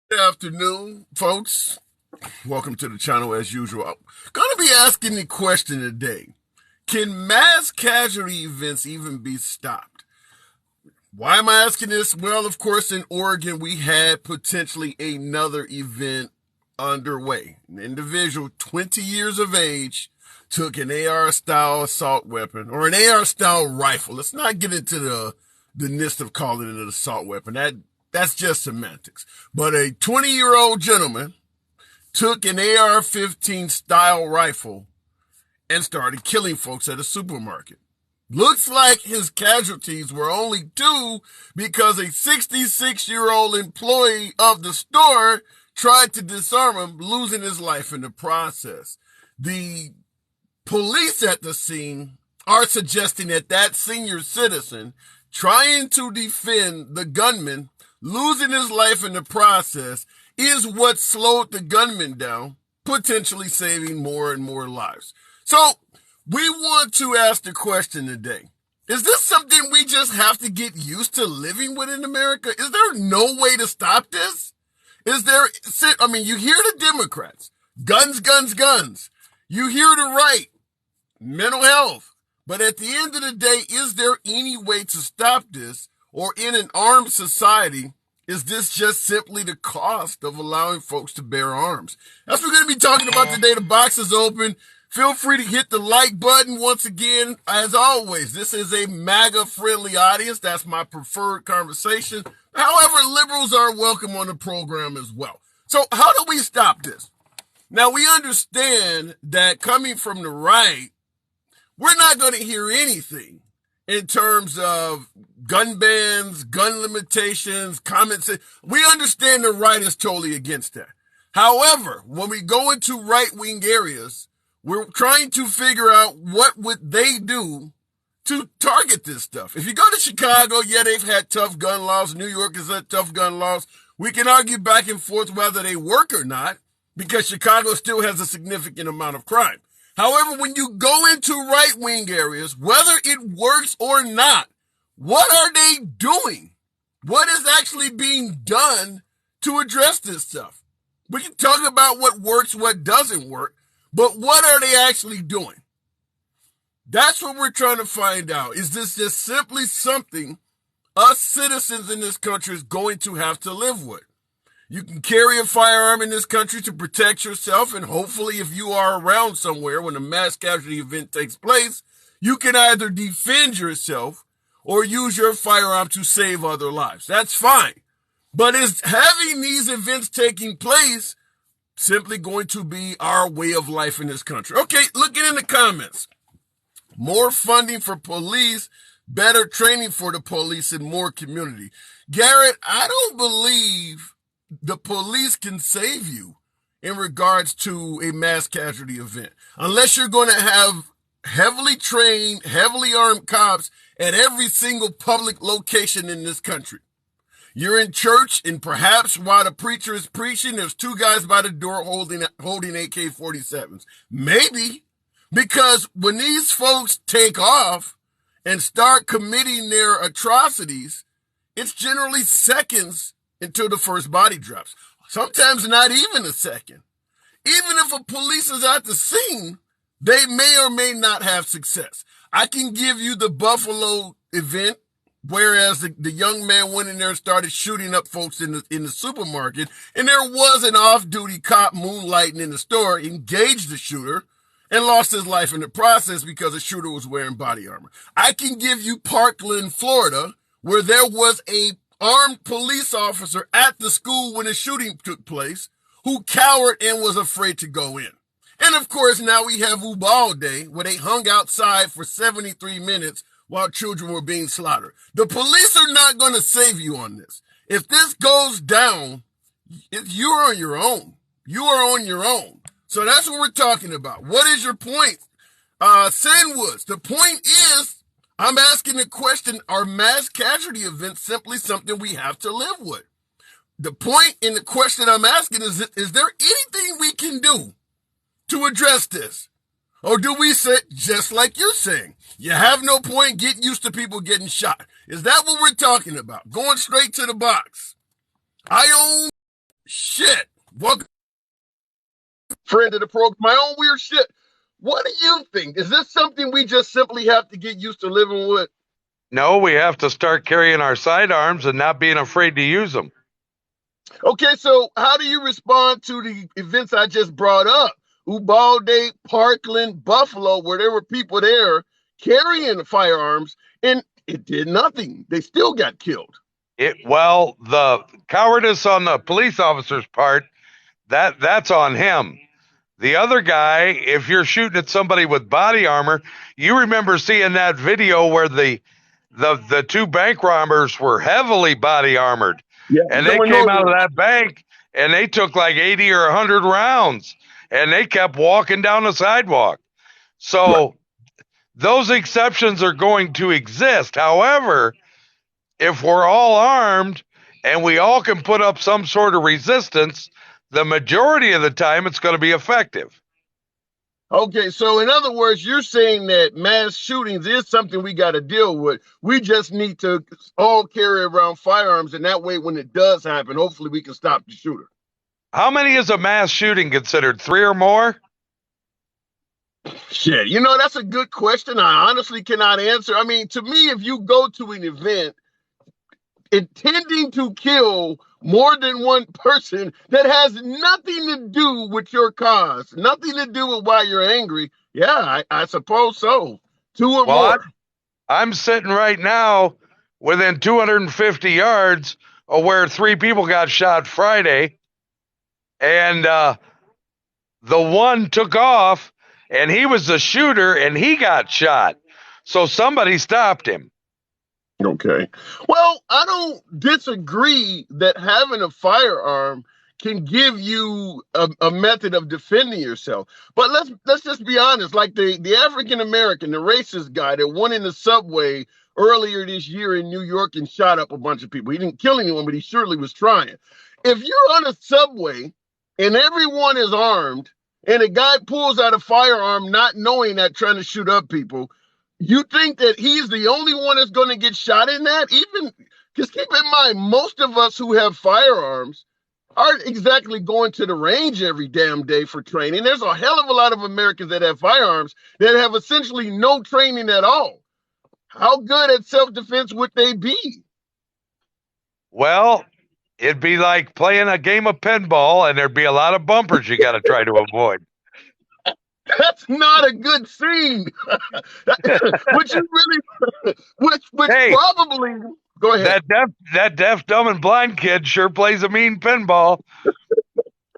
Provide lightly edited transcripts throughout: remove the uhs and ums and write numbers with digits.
Good afternoon, folks. Welcome to the channel as usual. I'm going to be asking the question today. Can mass casualty events even be stopped? Why am I asking this? Well, of course, in Oregon, we had potentially another event underway. An individual 20 years of age took an AR-style assault weapon or an AR-style rifle. Let's not get into the nist of calling it an assault weapon. That's just semantics. But a 20-year-old gentleman took an AR-15 style rifle and started killing folks at a supermarket. Looks like his casualties were only two because a 66-year-old employee of the store tried to disarm him, losing his life in the process. The police at the scene are suggesting that senior citizen trying to defend the gunman, losing his life in the process, is what slowed the gunman down, potentially saving more and more lives. So we want to ask the question today. Is this something we just have to get used to living with in America? Is there no way to stop this? You hear the Democrats, guns, guns, guns. You hear the right, mental health. But at the end of the day, is there any way to stop this? Or in an armed society, is this just simply the cost of allowing folks to bear arms? That's what we're going to be talking about today. The box is open. Feel free to hit the like button once again. As always, this is a MAGA-friendly audience. That's my preferred conversation. However, liberals are welcome on the program as well. So how do we stop this? Now, we understand that coming from the right, we're not going to hear anything in terms of gun bans, gun limitations, comments. We understand the right is totally against that. However, when we go into right-wing areas, we're trying to figure out what would they do to target this stuff. If you go to Chicago, yeah, they've had tough gun laws. New York has had tough gun laws. We can argue back and forth whether they work or not, because Chicago still has a significant amount of crime. However, when you go into right-wing areas, whether it works or not, what are they doing? What is actually being done to address this stuff? We can talk about what works, what doesn't work, but what are they actually doing? That's what we're trying to find out. Is this just simply something us citizens in this country is going to have to live with? You can carry a firearm in this country to protect yourself, and hopefully if you are around somewhere when a mass casualty event takes place, you can either defend yourself or use your firearm to save other lives. That's fine. But is having these events taking place simply going to be our way of life in this country? Okay, looking in the comments. More funding for police, better training for the police, and more community. Garrett, I don't believe the police can save you in regards to a mass casualty event, unless you're going to have heavily trained, heavily armed cops at every single public location in this country. You're in church, and perhaps while the preacher is preaching, there's two guys by the door holding AK-47s. Maybe, because when these folks take off and start committing their atrocities, it's generally seconds until the first body drops. Sometimes not even a second. Even if a police is at the scene, they may or may not have success. I can give you the Buffalo event, whereas the young man went in there and started shooting up folks in the supermarket, and there was an off-duty cop moonlighting in the store, engaged the shooter, and lost his life in the process because the shooter was wearing body armor. I can give you Parkland, Florida, where there was a armed police officer at the school when the shooting took place who cowered and was afraid to go in. And of course, now we have Ubalde, where they hung outside for 73 minutes while children were being slaughtered. The police are not going to save you on this. If this goes down, you're on your own. You are on your own. So that's what we're talking about. What is your point? Sandwoods, the point is, I'm asking the question, are mass casualty events simply something we have to live with? The point in the question I'm asking is there anything we can do to address this? Or do we say, just like you're saying, you have no point getting used to people getting shot? Is that what we're talking about? Going straight to the box. I own friend of the program, my own weird shit. What do you think? Is this something we just simply have to get used to living with? No, we have to start carrying our sidearms and not being afraid to use them. Okay, so how do you respond to the events I just brought up? Ubalde, Parkland, Buffalo, where there were people there carrying firearms, and it did nothing. They still got killed. Well, the cowardice on the police officer's part, that's on him. The other guy, if you're shooting at somebody with body armor, you remember seeing that video where the two bank robbers were heavily body armored. Yeah, and they came out of that bank and they took like 80 or 100 rounds and they kept walking down the sidewalk. So those exceptions are going to exist. However, if we're all armed and we all can put up some sort of resistance, the majority of the time it's going to be effective. Okay, so in other words, you're saying that mass shootings is something we got to deal with. We just need to all carry around firearms, and that way when it does happen, hopefully we can stop the shooter. How many is a mass shooting considered? 3 or more? Shit, you know, that's a good question. I honestly cannot answer. I mean, to me, if you go to an event intending to kill more than one person that has nothing to do with your cause, nothing to do with why you're angry, yeah, I suppose so. 2 or more. I'm sitting right now within 250 yards of where 3 people got shot Friday, and the one took off, and he was the shooter, and he got shot. So somebody stopped him. Okay. Well, I don't disagree that having a firearm can give you a method of defending yourself. But let's just be honest, like the African American, the racist guy that went in the subway earlier this year in New York and shot up a bunch of people. He didn't kill anyone, but he surely was trying. If you're on a subway and everyone is armed and a guy pulls out a firearm not knowing that, trying to shoot up people, you think that he's the only one that's going to get shot in that? Even because keep in mind, most of us who have firearms aren't exactly going to the range every damn day for training. There's a hell of a lot of Americans that have firearms that have essentially no training at all. How good at self-defense would they be? Well, it'd be like playing a game of pinball, and there'd be a lot of bumpers you got to try to avoid. That's not a good scene. Which you really, which hey, probably. Go ahead. That deaf, dumb, and blind kid sure plays a mean pinball.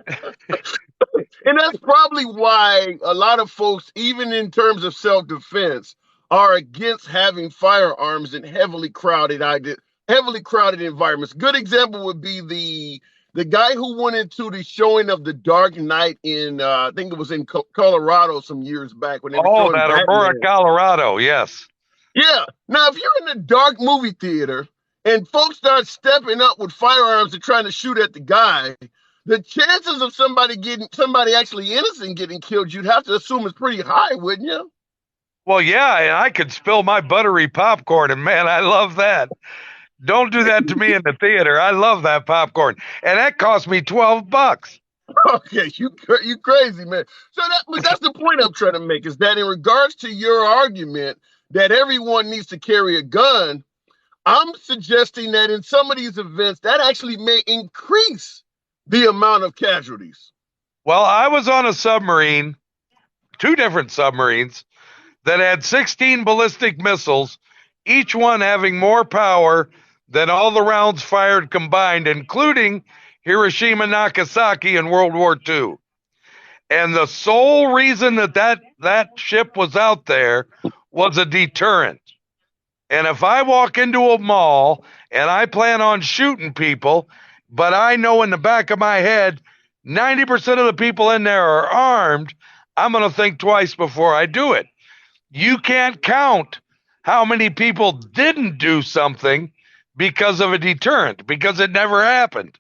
And that's probably why a lot of folks, even in terms of self-defense, are against having firearms in heavily crowded environments. Good example would be the guy who went into the showing of The Dark Knight in, I think it was in Colorado some years back. When they were showing that Aurora, Colorado, yes. Yeah. Now, if you're in a dark movie theater and folks start stepping up with firearms and trying to shoot at the guy, the chances of somebody actually innocent getting killed, you'd have to assume is pretty high, wouldn't you? Well, yeah, and I could spill my buttery popcorn, and man, I love that. Don't do that to me in the theater. I love that popcorn, and that cost me $12. Okay, you crazy, man. So that's the point I'm trying to make, is that in regards to your argument that everyone needs to carry a gun, I'm suggesting that in some of these events, that actually may increase the amount of casualties. Well, I was on a submarine, 2 different submarines, that had 16 ballistic missiles, each one having more power than all the rounds fired combined, including Hiroshima and Nagasaki in World War II. And the sole reason that ship was out there was a deterrent. And if I walk into a mall and I plan on shooting people, but I know in the back of my head 90% of the people in there are armed, I'm going to think twice before I do it. You can't count how many people didn't do something because of a deterrent, because it never happened.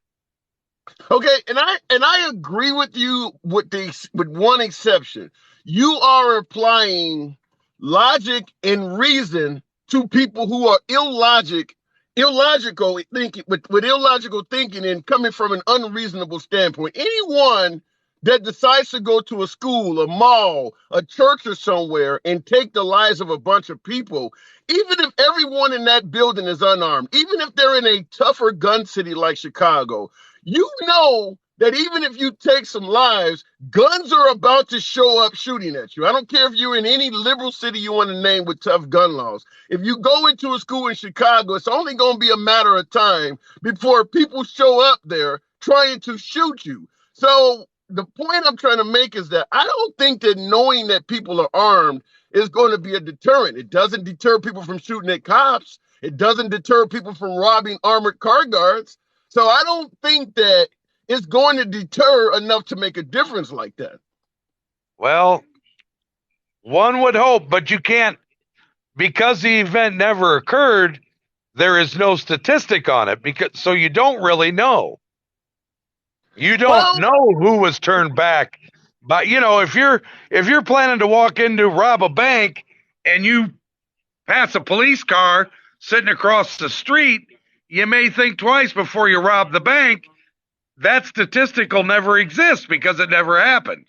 Okay, and I agree with you with one exception. You are applying logic and reason to people who are illogical thinking, with illogical thinking and coming from an unreasonable standpoint. Anyone that decides to go to a school, a mall, a church, or somewhere and take the lives of a bunch of people, even if everyone in that building is unarmed, even if they're in a tougher gun city like Chicago, you know that even if you take some lives, guns are about to show up shooting at you. I don't care if you're in any liberal city you want to name with tough gun laws. If you go into a school in Chicago, it's only going to be a matter of time before people show up there trying to shoot you. So the point I'm trying to make is that I don't think that knowing that people are armed is going to be a deterrent. It doesn't deter people from shooting at cops. It doesn't deter people from robbing armored car guards. So I don't think that it's going to deter enough to make a difference like that. Well, one would hope, but you can't, because the event never occurred. There is no statistic on it, because so you don't really know. You don't know who was turned back. But if you're planning to walk in to rob a bank and you pass a police car sitting across the street, you may think twice before you rob the bank. That statistic will never exist because it never happened.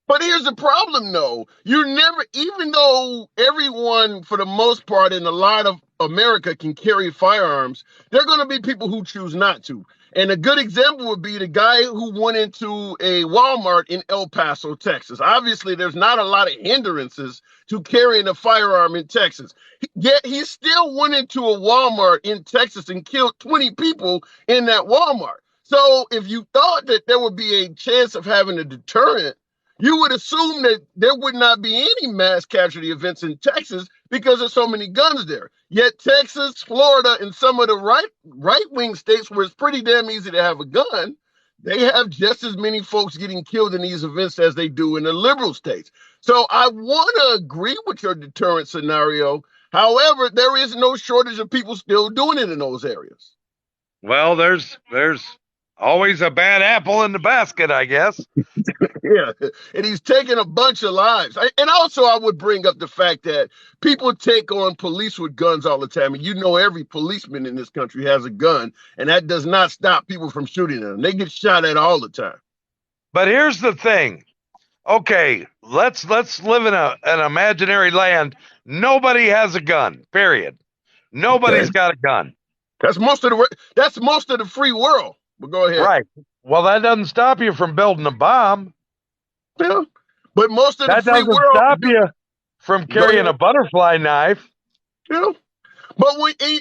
But here's the problem, though. You're never, even though everyone, for the most part, in a lot of America can carry firearms, there are going to be people who choose not to. And a good example would be the guy who went into a Walmart in El Paso, Texas. Obviously, there's not a lot of hindrances to carrying a firearm in Texas. Yet he still went into a Walmart in Texas and killed 20 people in that Walmart. So if you thought that there would be a chance of having a deterrent, you would assume that there would not be any mass casualty events in Texas because there's so many guns there. Yet Texas, Florida, and some of the right-wing states where it's pretty damn easy to have a gun, they have just as many folks getting killed in these events as they do in the liberal states. So I want to agree with your deterrent scenario. However, there is no shortage of people still doing it in those areas. Well, there's always a bad apple in the basket, I guess. Yeah, and he's taking a bunch of lives. And also, I would bring up the fact that people take on police with guns all the time. And every policeman in this country has a gun, and that does not stop people from shooting them. They get shot at all the time. But here's the thing. Okay, let's live in an imaginary land. Nobody has a gun, period. Nobody's got a gun. That's most of the free world. But go ahead. Right. Well, that doesn't stop you from building a bomb. Yeah. But most of the free world doesn't stop you from carrying a butterfly knife. Yeah. But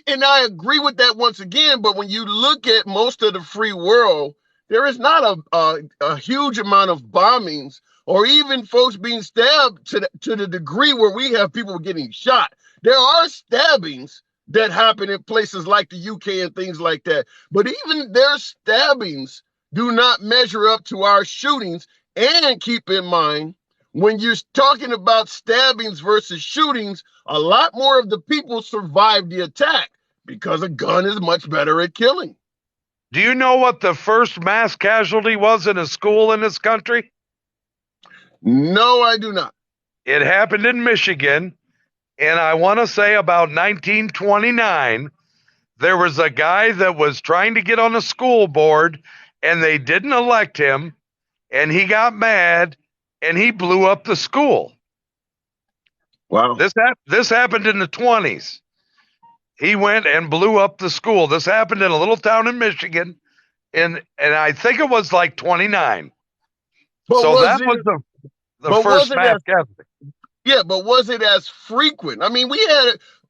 and I agree with that once again, but when you look at most of the free world, there is not a huge amount of bombings or even folks being stabbed to the degree where we have people getting shot. There are stabbings that happen in places like the UK and things like that. But even their stabbings do not measure up to our shootings. And keep in mind, when you're talking about stabbings versus shootings, a lot more of the people survive the attack because a gun is much better at killing. Do you know what the first mass casualty was in a school in this country? No, I do not. It happened in Michigan. And I want to say about 1929, there was a guy that was trying to get on a school board, and they didn't elect him, and he got mad, and he blew up the school. Wow. This happened in the 20s. He went and blew up the school. This happened in a little town in Michigan, and I think it was like 29. But so that was the first mass casualty. Yeah, but was it as frequent? I mean,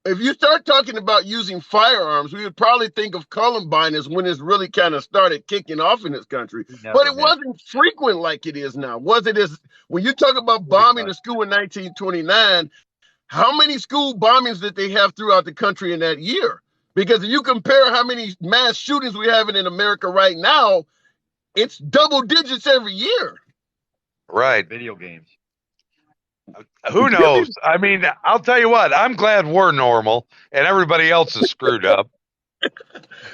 if you start talking about using firearms, we would probably think of Columbine as when it's really kind of started kicking off in this country. But it wasn't frequent like it is now. Was it when you talk about bombing a school in 1929, how many school bombings did they have throughout the country in that year? Because if you compare how many mass shootings we have in America right now, it's double digits every year. Right. Video games. Who knows? I mean, I'll tell you what, I'm glad we're normal and everybody else is screwed up.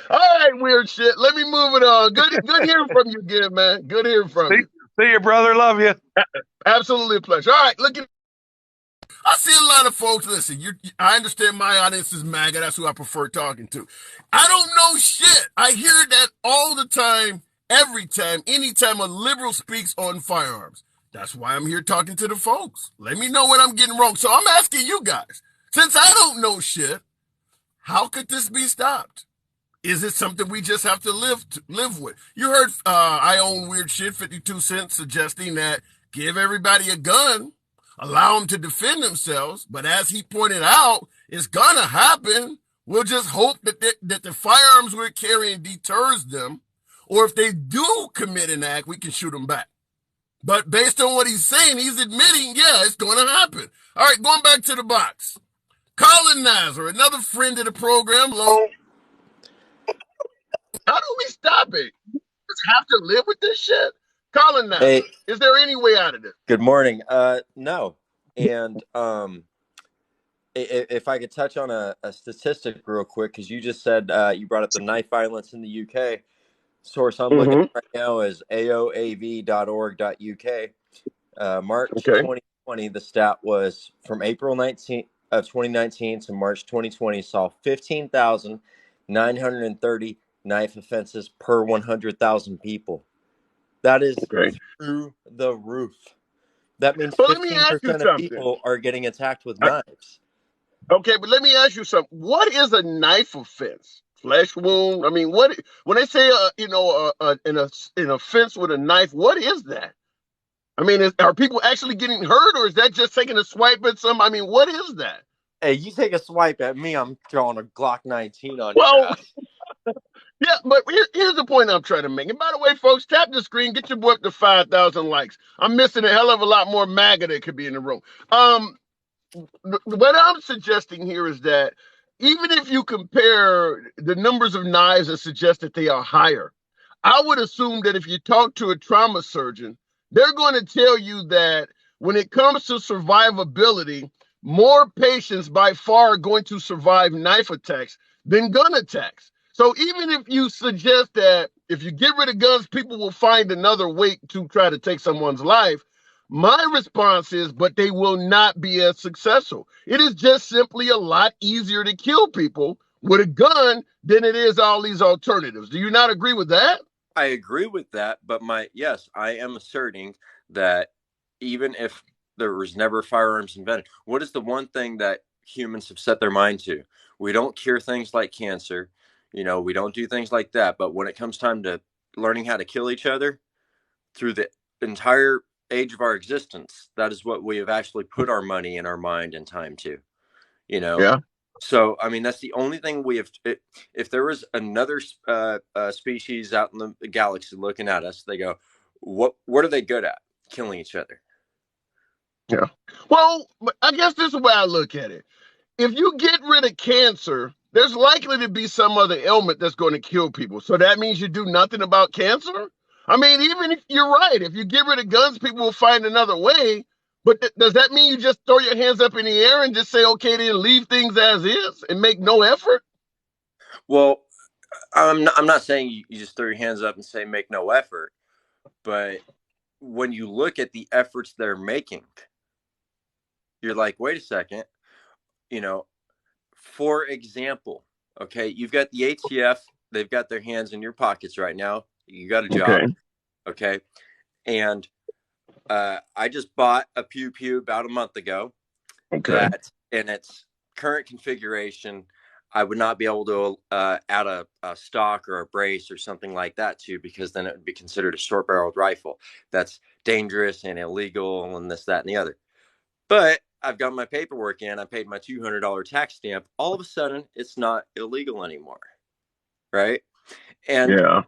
All right, weird shit. Let me move it on. Good hearing from you again, man. Good hearing from you. See you, brother. Love you. Absolutely a pleasure. All right, I see a lot of folks, listen, I understand my audience is MAGA. That's who I prefer talking to. I don't know shit. I hear that all the time. every time, anytime a liberal speaks on firearms. That's why I'm here talking to the folks. Let me know what I'm getting wrong. So I'm asking you guys, since I don't know shit, how could this be stopped? Is it something we just have to live with? You heard I Own Weird Shit 52 Cents suggesting that give everybody a gun, allow them to defend themselves. But as he pointed out, it's gonna happen. We'll just hope that the firearms we're carrying deters them, or if they do commit an act, we can shoot them back. But based on what he's saying, he's admitting, yeah, it's going to happen. All right, going back to the box. Colin Nazar, another friend of the program. How do we stop it? Just have to live with this shit? Colin Nazar, Hey, is there any way out of this? good morning. No. And if I could touch on a statistic real quick, because you just said you brought up the knife violence in the UK. Source I'm looking at right now is aoav.org.uk. March 2020, the stat was from April 19th of 2019 to March 2020 saw 15,930 knife offenses per 100,000 people. That is through the roof. That means 15% of people are getting attacked with knives. Okay, but let me ask you something. What is a knife offense? Flesh wound? I mean, when they say an offense with a knife, what is that? I mean, are people actually getting hurt, or is that just taking a swipe at some? I mean, what is that? Hey, you take a swipe at me, I'm throwing a Glock 19 on you. Yeah, but here's the point I'm trying to make. And by the way, folks, tap the screen, get your boy up to 5,000 likes. I'm missing a hell of a lot more MAGA that could be in the room. What I'm suggesting here is that even if you compare the numbers of knives and suggest that they are higher, I would assume that if you talk to a trauma surgeon, they're going to tell you that when it comes to survivability, more patients by far are going to survive knife attacks than gun attacks. So even if you suggest that if you get rid of guns, people will find another way to try to take someone's life, my response is, but they will not be as successful. It is just simply a lot easier to kill people with a gun than it is all these alternatives. Do you not agree with that? I agree with that, but yes, I am asserting that even if there was never firearms invented, what is the one thing that humans have set their mind to? We don't cure things like cancer. We don't do things like that. But when it comes time to learning how to kill each other through the entire age of our existence, that is what we have actually put our money and our mind and time to, Yeah. So, I mean, that's the only thing we have. If there was another species out in the galaxy looking at us, they go, what are they good at? Killing each other. Yeah. Well, I guess this is the way I look at it. If you get rid of cancer, there's likely to be some other ailment that's going to kill people. So that means you do nothing about cancer? I mean, even if you're right, if you get rid of guns, people will find another way. But does that mean you just throw your hands up in the air and just say, okay, then leave things as is and make no effort? Well, I'm not saying you just throw your hands up and say make no effort. But when you look at the efforts they're making, you're like, wait a second. For example, okay, you've got the ATF. They've got their hands in your pockets right now. You got a job. Okay. And I just bought a Pew Pew about a month ago. Okay. That in its current configuration, I would not be able to add a stock or a brace or something like that to, because then it would be considered a short-barreled rifle. That's dangerous and illegal and this, that, and the other. But I've got my paperwork in. I paid my $200 tax stamp. All of a sudden, it's not illegal anymore, right? And yeah.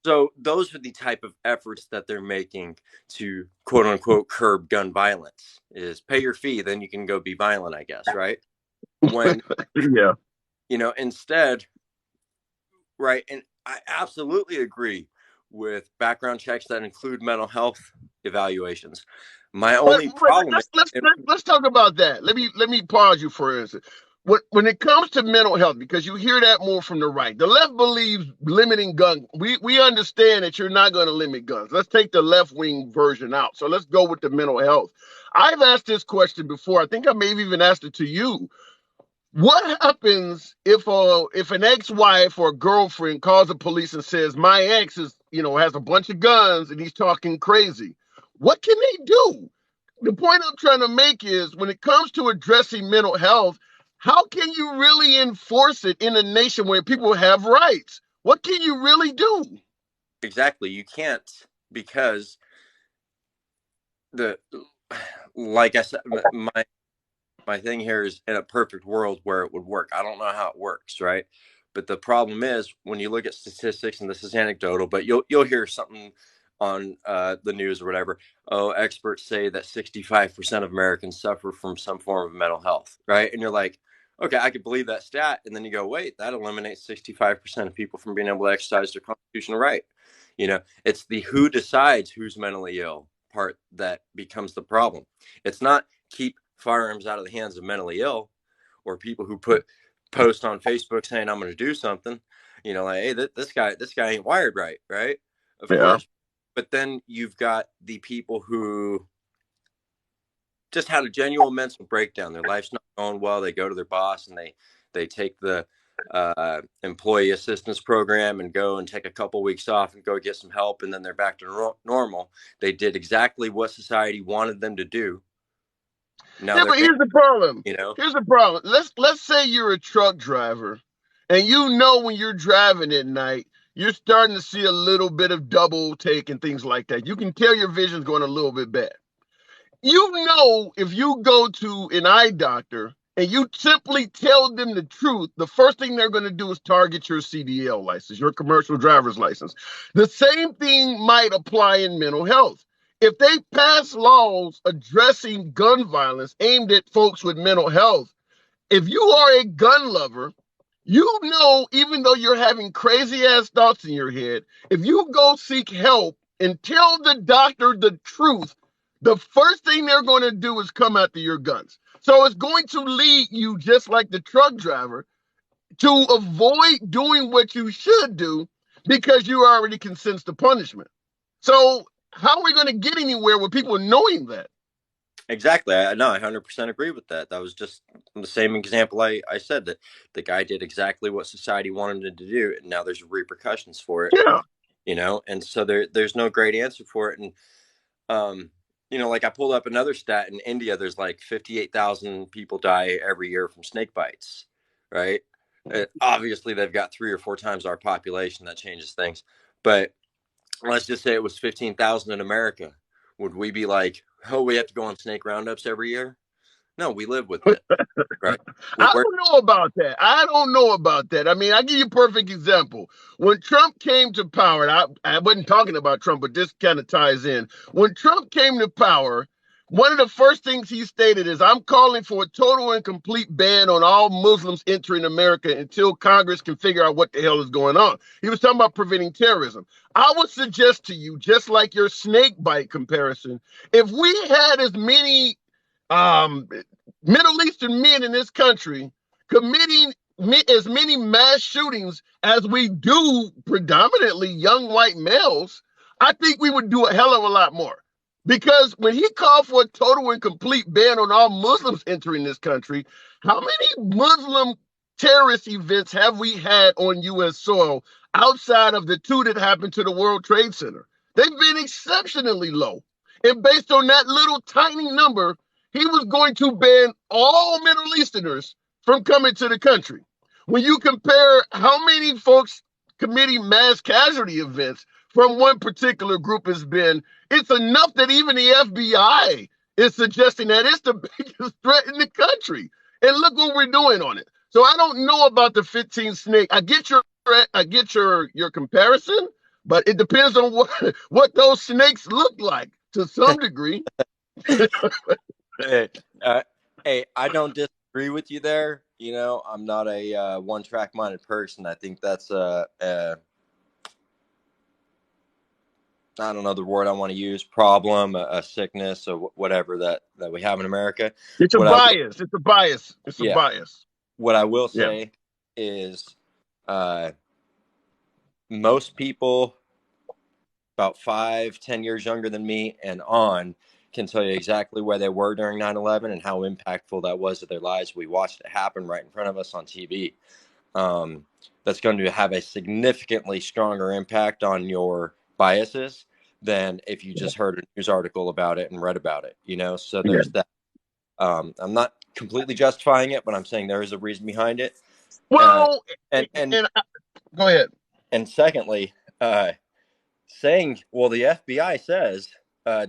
So those are the type of efforts that they're making to quote unquote curb gun violence. Is pay your fee, then you can go be violent, I guess, right? When instead, right? And I absolutely agree with background checks that include mental health evaluations. My only problem let's talk about that. Let me pause you for a instant. When it comes to mental health, because you hear that more from the right, the left believes limiting gun. We understand that you're not going to limit guns. Let's take the left wing version out. So let's go with the mental health. I've asked this question before. I think I may have even asked it to you. What happens if an ex-wife or a girlfriend calls the police and says, my ex is, has a bunch of guns and he's talking crazy. What can they do? The point I'm trying to make is when it comes to addressing mental health, how can you really enforce it in a nation where people have rights? What can you really do? Exactly. You can't, because like I said, my thing here is in a perfect world where it would work. I don't know how it works, right? But the problem is when you look at statistics, and this is anecdotal, but you'll hear something on the news or whatever. Oh, experts say that 65% of Americans suffer from some form of mental health, right? And you're like, okay, I could believe that stat. And then you go, wait, that eliminates 65% of people from being able to exercise their constitutional right. It's the who decides who's mentally ill part that becomes the problem. It's not keep firearms out of the hands of mentally ill or people who post on Facebook saying I'm going to do something, like, hey, this guy ain't wired right? Of course. But then you've got the people who just had a genuine mental breakdown. Their life's not going well. They go to their boss and they take the employee assistance program and go and take a couple weeks off and go get some help, and then they're back to normal. They did exactly what society wanted them to do. Now but here's the problem. Here's the problem. Let's say you're a truck driver, and when you're driving at night, you're starting to see a little bit of double take and things like that. You can tell your vision's going a little bit bad. If you go to an eye doctor and you simply tell them the truth, the first thing they're going to do is target your CDL license, your commercial driver's license. The same thing might apply in mental health. If they pass laws addressing gun violence aimed at folks with mental health, if you are a gun lover, even though you're having crazy ass thoughts in your head, if you go seek help and tell the doctor the truth, the first thing they're going to do is come after your guns. So it's going to lead you, just like the truck driver, to avoid doing what you should do because you already consent to punishment. So how are we going to get anywhere with people knowing that? Exactly. I 100% agree with that. That was just the same example I said, that the guy did exactly what society wanted him to do, and now there's repercussions for it. Yeah. And so there's no great answer for it. And like I pulled up another stat in India. There's like 58,000 people die every year from snake bites, right? Obviously, they've got 3 or 4 times our population. That changes things. But let's just say it was 15,000 in America. Would we be like, oh, we have to go on snake roundups every year? No, we live with it. Right? I don't know about that. I mean, I'll give you a perfect example. When Trump came to power, I wasn't talking about Trump, but this kind of ties in. When Trump came to power, one of the first things he stated is, I'm calling for a total and complete ban on all Muslims entering America until Congress can figure out what the hell is going on. He was talking about preventing terrorism. I would suggest to you, just like your snake bite comparison, if we had as many Middle Eastern men in this country committing as many mass shootings as we do predominantly young white males, I think we would do a hell of a lot more. Because when he called for a total and complete ban on all Muslims entering this country, how many Muslim terrorist events have we had on U.S. soil outside of the 2 that happened to the World Trade Center? They've been exceptionally low. And based on that little tiny number, he was going to ban all Middle Easterners from coming to the country. When you compare how many folks committing mass casualty events from one particular group has been, it's enough that even the FBI is suggesting that it's the biggest threat in the country. And look what we're doing on it. So I don't know about the 15 snake. I get your comparison, but it depends on what those snakes look like to some degree. Hey, I don't disagree with you there. I'm not a one-track minded person. I think that's I don't know the word I want to use, problem, a sickness, or whatever that we have in America. It's a bias. It's a bias. It's a bias. What I will say is most people about 5-10 years younger than me and on can tell you exactly where they were during 9/11 and how impactful that was to their lives. We watched it happen right in front of us on TV. That's going to have a significantly stronger impact on your biases than if you just heard a news article about it and read about it, So there's that. I'm not completely justifying it, but I'm saying there is a reason behind it. Well, and go ahead. And secondly, saying, well, the FBI says,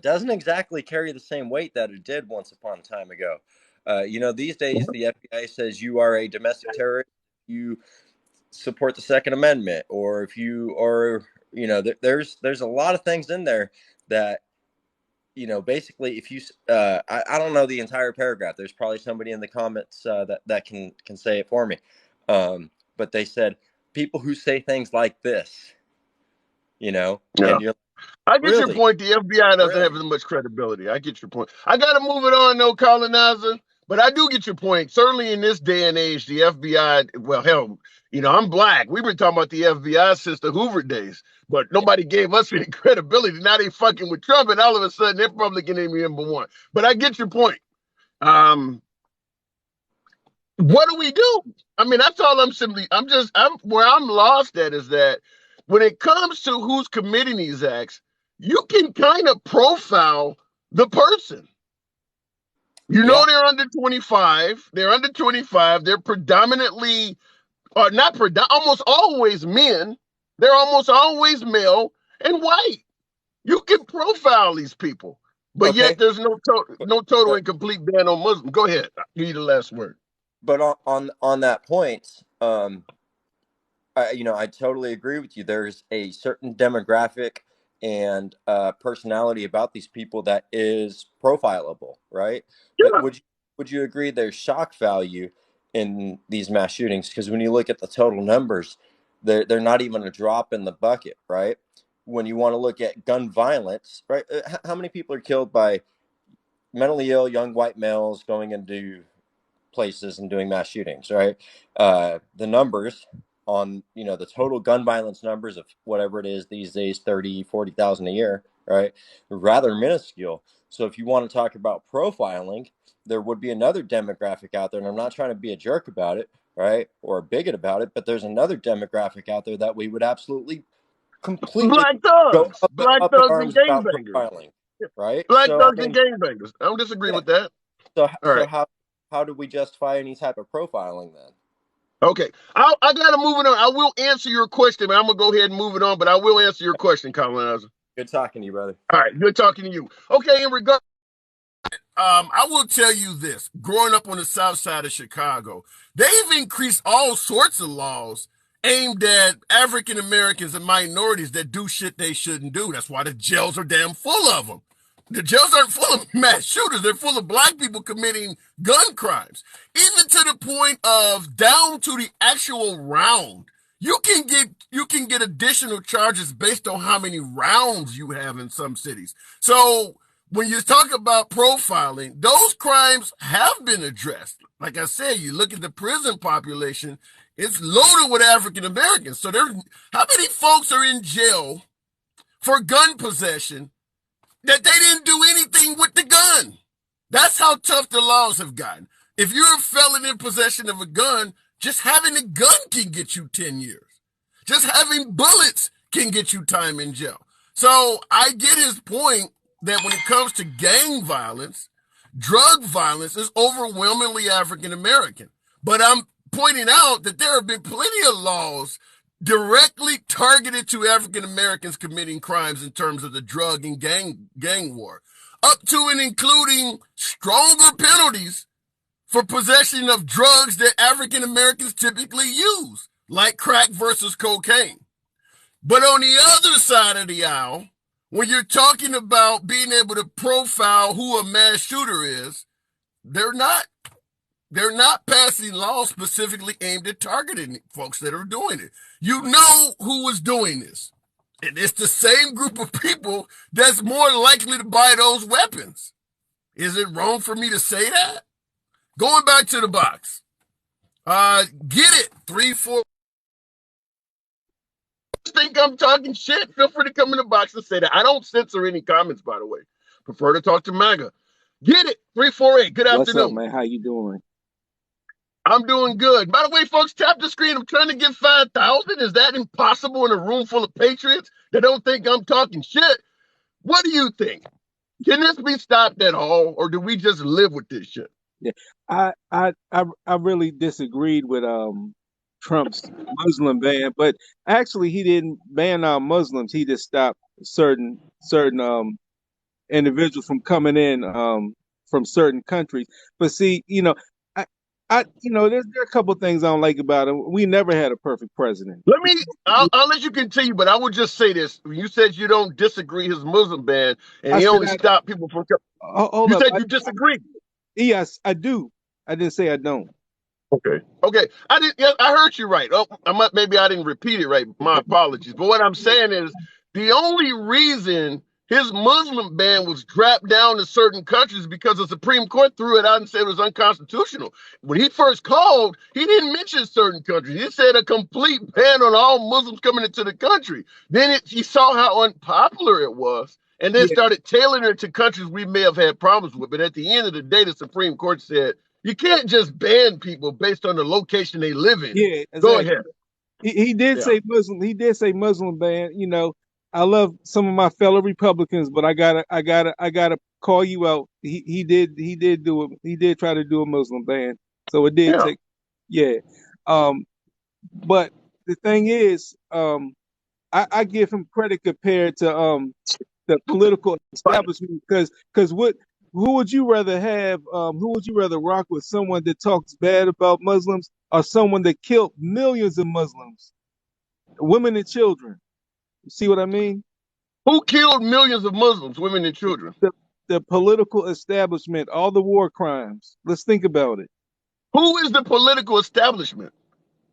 doesn't exactly carry the same weight that it did once upon a time ago. These days the FBI says you are a domestic terrorist, you support the Second Amendment, or if you are, there's a lot of things in there that, basically if you, I don't know the entire paragraph. There's probably somebody in the comments that can say it for me. But they said people who say things like this, and you're I get your point. The FBI doesn't have as much credibility. I get your point. I got to move it on, though, colonizer. But I do get your point. Certainly in this day and age, the FBI, well, hell, I'm black. We've been talking about the FBI since the Hoover days, but nobody gave us any credibility. Now they fucking with Trump, and all of a sudden they're Republican enemy number one. But I get your point. What do we do? I mean, that's all where I'm lost at is that when it comes to who's committing these acts, you can kind of profile the person. They're under 25. They're under 25. They're predominantly, or not almost always men. They're almost always male and white. You can profile these people, but yet there's no total and complete ban on Muslims. Go ahead. I'll give you the last word. But on that point, I totally agree with you. There's a certain demographic and personality about these people that is profilable, right? Yeah. But would you agree there's shock value in these mass shootings? Because when you look at the total numbers, they're not even a drop in the bucket, right? When you want to look at gun violence, right? How many people are killed by mentally ill young white males going into places and doing mass shootings, right? The numbers on, the total gun violence numbers of whatever it is these days, 30, 40,000 a year, right? Rather minuscule. So if you want to talk about profiling, there would be another demographic out there, and I'm not trying to be a jerk about it, right? Or a bigot about it, but there's another demographic out there that we would absolutely completely Black thugs, up and gangbangers, right? Black thugs and gangbangers. I don't disagree with that. So how do we justify any type of profiling then? Okay, I got to move it on. I will answer your question, but I'm going to go ahead and move it on, but I will answer your question, colonizer. Good talking to you, brother. All right, good talking to you. Okay, in regard, I will tell you this. Growing up on the south side of Chicago, they've increased all sorts of laws aimed at African Americans and minorities that do shit they shouldn't do. That's why the jails are damn full of them. The jails aren't full of mass shooters. They're full of black people committing gun crimes. Even to the point of down to the actual round. You can get additional charges based on how many rounds you have in some cities. So when you talk about profiling, those crimes have been addressed. Like I said, you look at the prison population, it's loaded with African Americans. So how many folks are in jail for gun possession that they didn't do anything with the gun? That's how tough the laws have gotten. If you're a felon in possession of a gun, just having a gun can get you 10 years. Just having bullets can get you time in jail. So I get his point that when it comes to gang violence, drug violence is overwhelmingly African American. But I'm pointing out that there have been plenty of laws directly targeted to African Americans committing crimes in terms of the drug and gang war, up to and including stronger penalties for possession of drugs that African Americans typically use, like crack versus cocaine. But on the other side of the aisle, when you're talking about being able to profile who a mass shooter is, they're not passing laws specifically aimed at targeting folks that are doing it. You know who was doing this. And it's the same group of people that's more likely to buy those weapons. Is it wrong for me to say that? Going back to the box. Get it. 3-4. Think I'm talking shit? Feel free to come in the box and say that. I don't censor any comments, by the way. Prefer to talk to MAGA. Get it. 348. Good afternoon. What's up, man? How you doing? I'm doing good. By the way, folks, tap the screen. I'm trying to get 5,000. Is that impossible in a room full of patriots that don't think I'm talking shit? What do you think? Can this be stopped at all, or do we just live with this shit? Yeah, I really disagreed with Trump's Muslim ban, but actually he didn't ban our Muslims. He just stopped certain individuals from coming in from certain countries. But see, I there are a couple of things I don't like about him. We never had a perfect president. I'll let you continue, but I would just say this. You said you don't disagree his Muslim ban, and I he said only stopped people from coming. hold You up. said you disagree. Yes, I do. I didn't say I don't. Okay. I didn't. Yeah, I heard you right. Oh, maybe I didn't repeat it right. My apologies. But what I'm saying is, the only reason his Muslim ban was dropped down to certain countries because the Supreme Court threw it out and said it was unconstitutional. When he first called, he didn't mention certain countries. He said a complete ban on all Muslims coming into the country. Then he saw how unpopular it was, and then started tailoring it to countries we may have had problems with. But at the end of the day, the Supreme Court said, you can't just ban people based on the location they live in. Yeah, exactly. Go ahead. He did say Muslim. He did say Muslim ban. I love some of my fellow Republicans, but I gotta call you out. He did do it. He did try to do a Muslim ban, so it did take. Yeah. But the thing is, I give him credit compared to the political establishment because who would you rather have? Who would you rather rock with? Someone that talks bad about Muslims or someone that killed millions of Muslims, women and children? You see what I mean? Who killed millions of Muslims, women and children? The political establishment, all the war crimes. Let's think about it. Who is the political establishment?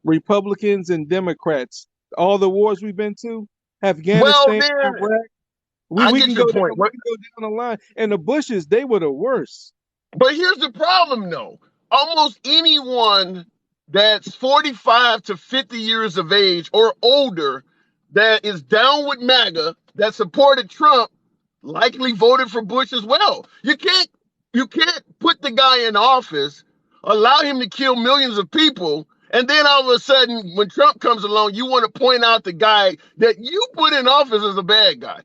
Republicans and Democrats. All the wars we've been to, Afghanistan, Iraq. We can go down the line. And the Bushes, they were the worst. But here's the problem, though. Almost anyone that's 45 to 50 years of age or older that is down with MAGA, that supported Trump, likely voted for Bush as well. You can't put the guy in office, allow him to kill millions of people, and then all of a sudden, when Trump comes along, you want to point out the guy that you put in office as a bad guy.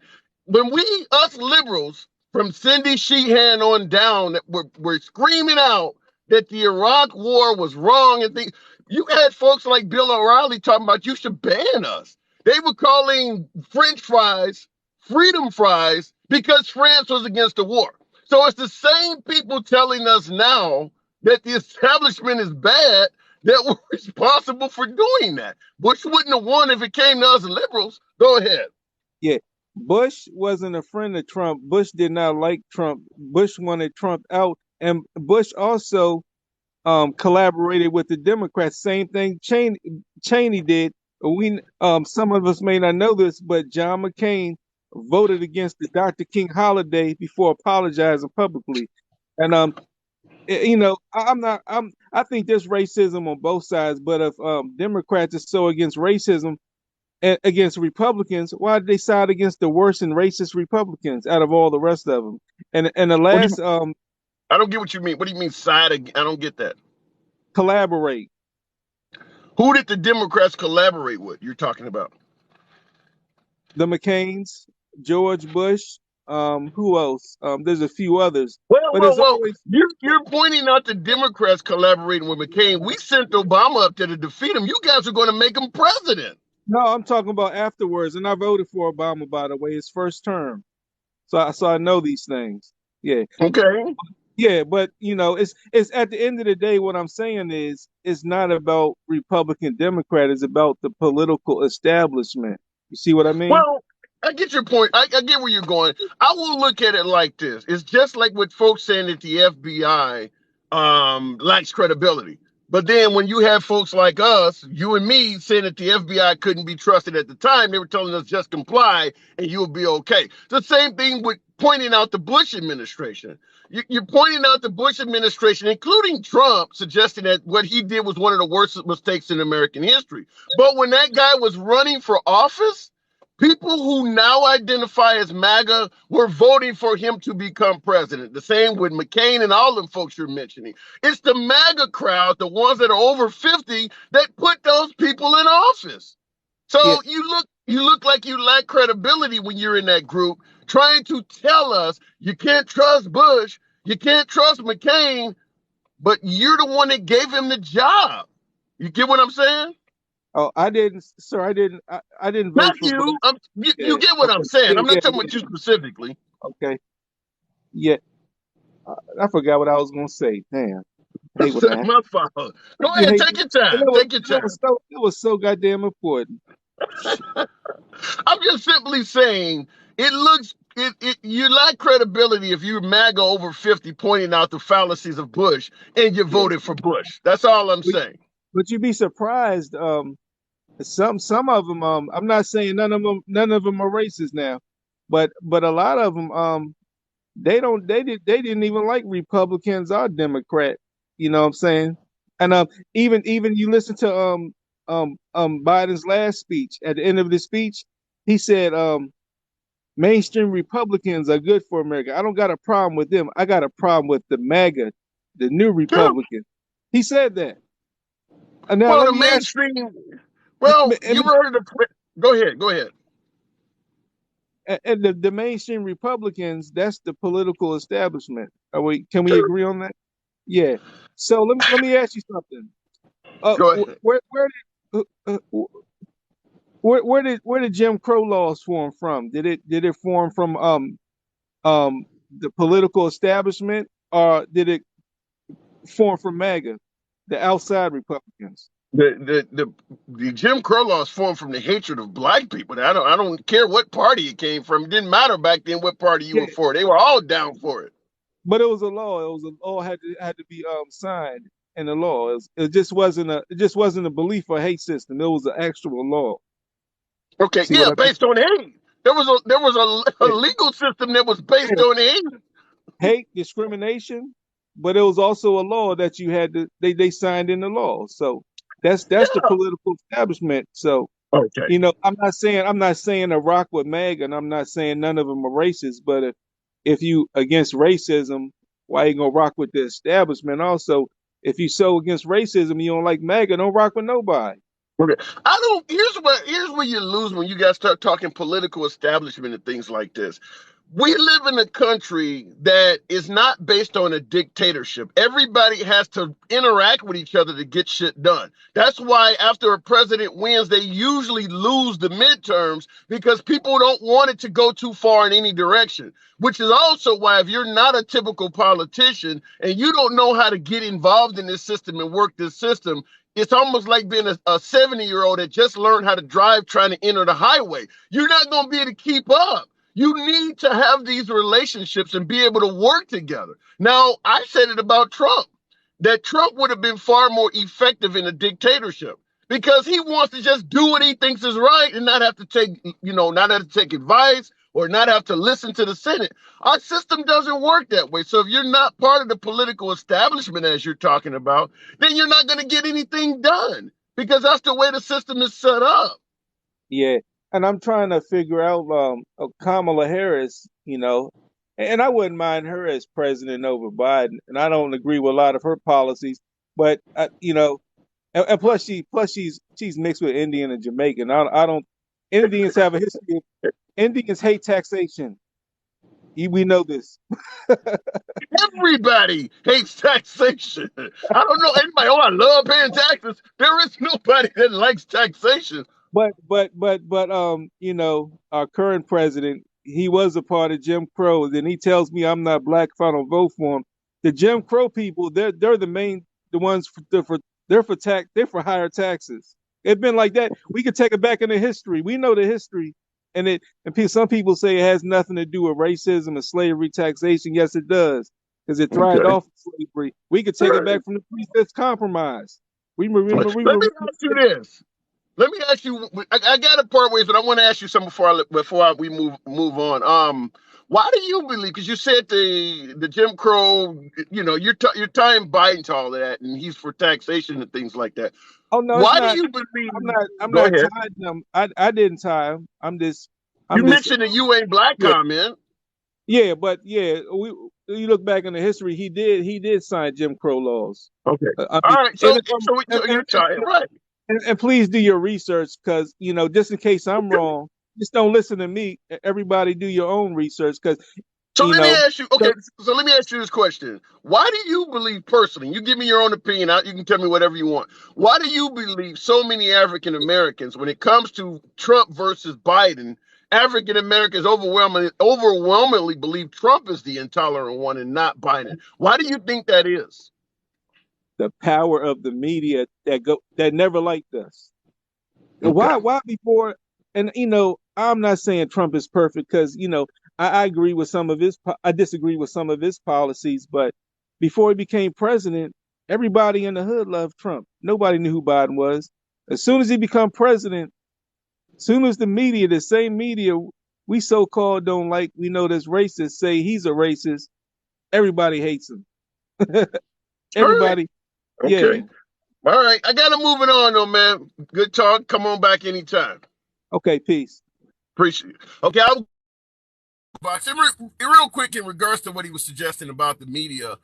When us liberals, from Cindy Sheehan on down, that were screaming out that the Iraq war was wrong and things, you had folks like Bill O'Reilly talking about you should ban us. They were calling French fries freedom fries because France was against the war. So it's the same people telling us now that the establishment is bad that were responsible for doing that. Bush wouldn't have won if it came to us liberals. Go ahead. Yeah. Bush wasn't a friend of Trump. Bush did not like Trump. Bush wanted Trump out. And Bush also collaborated with the Democrats. Same thing Cheney did. Some of us may not know this, but John McCain voted against the Dr. King holiday before apologizing publicly. And I think there's racism on both sides, but if Democrats are so against racism against Republicans, why did they side against the worst and racist Republicans out of all the rest of them? And the last I don't get what you mean. What do you mean side? I don't get that. Collaborate. Who did the Democrats collaborate with? You're talking about the McCains, George Bush. Who else? There's a few others. You're pointing out the Democrats collaborating with McCain. We sent Obama up there to defeat him. You guys are going to make him president. No, I'm talking about afterwards, and I voted for Obama, by the way, his first term. So I know these things. Yeah. Okay. Yeah, but it's at the end of the day, what I'm saying is it's not about Republican, Democrat. It's about the political establishment. You see what I mean? Well, I get your point. I get where you're going. I will look at it like this. It's just like with folks saying that the FBI lacks credibility. But then when you have folks like us, you and me, saying that the FBI couldn't be trusted at the time, they were telling us just comply and you'll be okay. The same thing with pointing out the Bush administration. You're pointing out the Bush administration, including Trump, suggesting that what he did was one of the worst mistakes in American history. But when that guy was running for office, People who now identify as MAGA were voting for him to become president. The same with McCain and all them folks you're mentioning. It's the MAGA crowd, the ones that are over 50, that put those people in office. So Yeah. you look like you lack credibility when you're in that group, trying to tell us you can't trust Bush, you can't trust McCain, but you're the one that gave him the job. You get what I'm saying? Oh, I didn't, sir. I didn't vote Not for Bush. you. You Yeah. get what I'm Okay. saying. Yeah, I'm not yeah, talking about you specifically. okay. Yeah. I forgot what I was gonna say. Damn. I hate when that happens. My fault. Go You ahead, hate take your and time. Take your time. it was so goddamn important. I'm just simply saying it looks you lack credibility if you're MAGA over 50 pointing out the fallacies of Bush and you Yeah. voted for Bush. That's all I'm But, saying. but you'd be surprised. Some of them. I'm not saying none of them are racist now, but a lot of them. They didn't even like Republicans or Democrat. You know what I'm saying? And even you listen to Biden's last speech. At the end of the speech, he said mainstream Republicans are good for America. I don't got a problem with them. I got a problem with the MAGA, the new Yeah. Republican. He said that. And now Well, let the me ask mainstream. you, Well, you heard the. Go ahead. Go ahead. and the mainstream Republicans, that's the political establishment. Can we agree on that? Yeah. So let me ask you something. Go ahead. Where did Jim Crow laws form from? Did it form from the political establishment, or did it form from MAGA, the outside Republicans? The Jim Crow laws formed from the hatred of black people. I don't care what party it came from. It didn't matter back then what party you Yeah, were for. They were all down for it. but it was a law. It was a law had to be signed in the law. It just wasn't a belief or hate system. It was an actual law. Okay, See what yeah, I mean? based on hate. There was a Yeah. legal system that was based Yeah. on hate. Hate, discrimination, but it was also a law that you had to they signed in the law. So that's the Yeah. political establishment. So Okay. I'm not saying a rock with MAGA, and I'm not saying none of them are racist. But if you against racism, why you gonna rock with the establishment? Also, if you so against racism, you don't like MAGA, don't rock with nobody. Okay. I don't. Here's where you lose when you guys start talking political establishment and things like this. We live in a country that is not based on a dictatorship. Everybody has to interact with each other to get shit done. That's why after a president wins, they usually lose the midterms because people don't want it to go too far in any direction. Which is also why if you're not a typical politician and you don't know how to get involved in this system and work this system, it's almost like being a 70-year-old that just learned how to drive trying to enter the highway. You're not going to be able to keep up. You need to have these relationships and be able to work together. Now, I said it about Trump, that Trump would have been far more effective in a dictatorship because he wants to just do what he thinks is right and not have to take advice or not have to listen to the Senate. Our system doesn't work that way. So if you're not part of the political establishment, as you're talking about, then you're not going to get anything done because that's the way the system is set up. Yeah, and I'm trying to figure out Kamala Harris, and I wouldn't mind her as president over Biden, and I don't agree with a lot of her policies, but and plus she's mixed with Indian and Jamaican. I don't Indians have a history of Indians hate taxation. We know this. Everybody hates taxation. I don't know anybody. Oh, I love paying taxes. There is nobody that likes taxation. But our current president, he was a part of Jim Crow, and he tells me I'm not black if I don't vote for him. The Jim Crow people, they're the ones they're for higher taxes. It's been like that. We could take it back into history. We know the history, some people say it has nothing to do with racism and slavery taxation. Yes, it does, because it thrived Okay. off of slavery. We could take it back from the Princess Compromise. We remember. Let me ask you this. Let me ask you. I got to part ways, but I want to ask you something before we move on. Why do you believe? Because you said the Jim Crow. You're tying Biden to all of that, and he's for taxation and things like that. Oh no, it's Why do not. you believe? I'm Go not ahead. tying them. I didn't tie him. You I'm just mentioned that you ain't black yeah, comment. yeah, but yeah, we you look back in the history, he did sign Jim Crow laws. Okay. I All mean, right. and, So you're tired, right? and please do your research because just in case I'm wrong, just don't listen to me. Everybody do your own research because So you let me know. ask you. Okay. So let me ask you this question. Why do you believe personally? You give me your own opinion. You can tell me whatever you want. Why do you believe so many African Americans, when it comes to Trump versus Biden, African Americans overwhelmingly believe Trump is the intolerant one and not Biden? Why do you think that is? The power of the media that never liked us. Okay. Why before? And I'm not saying Trump is perfect because I agree with some of I disagree with some of his policies, but before he became president, everybody in the hood loved Trump. Nobody knew who Biden was. As soon as he become president, soon as the media, the same media we so called don't like, we know that's racist, say he's a racist, everybody hates him. All right. Everybody, yeah. Okay. All right. I got to move it on, though, man. Good talk. Come on back anytime. Okay, peace. Appreciate it. Okay. Box. Real quick in regards to what he was suggesting about the media.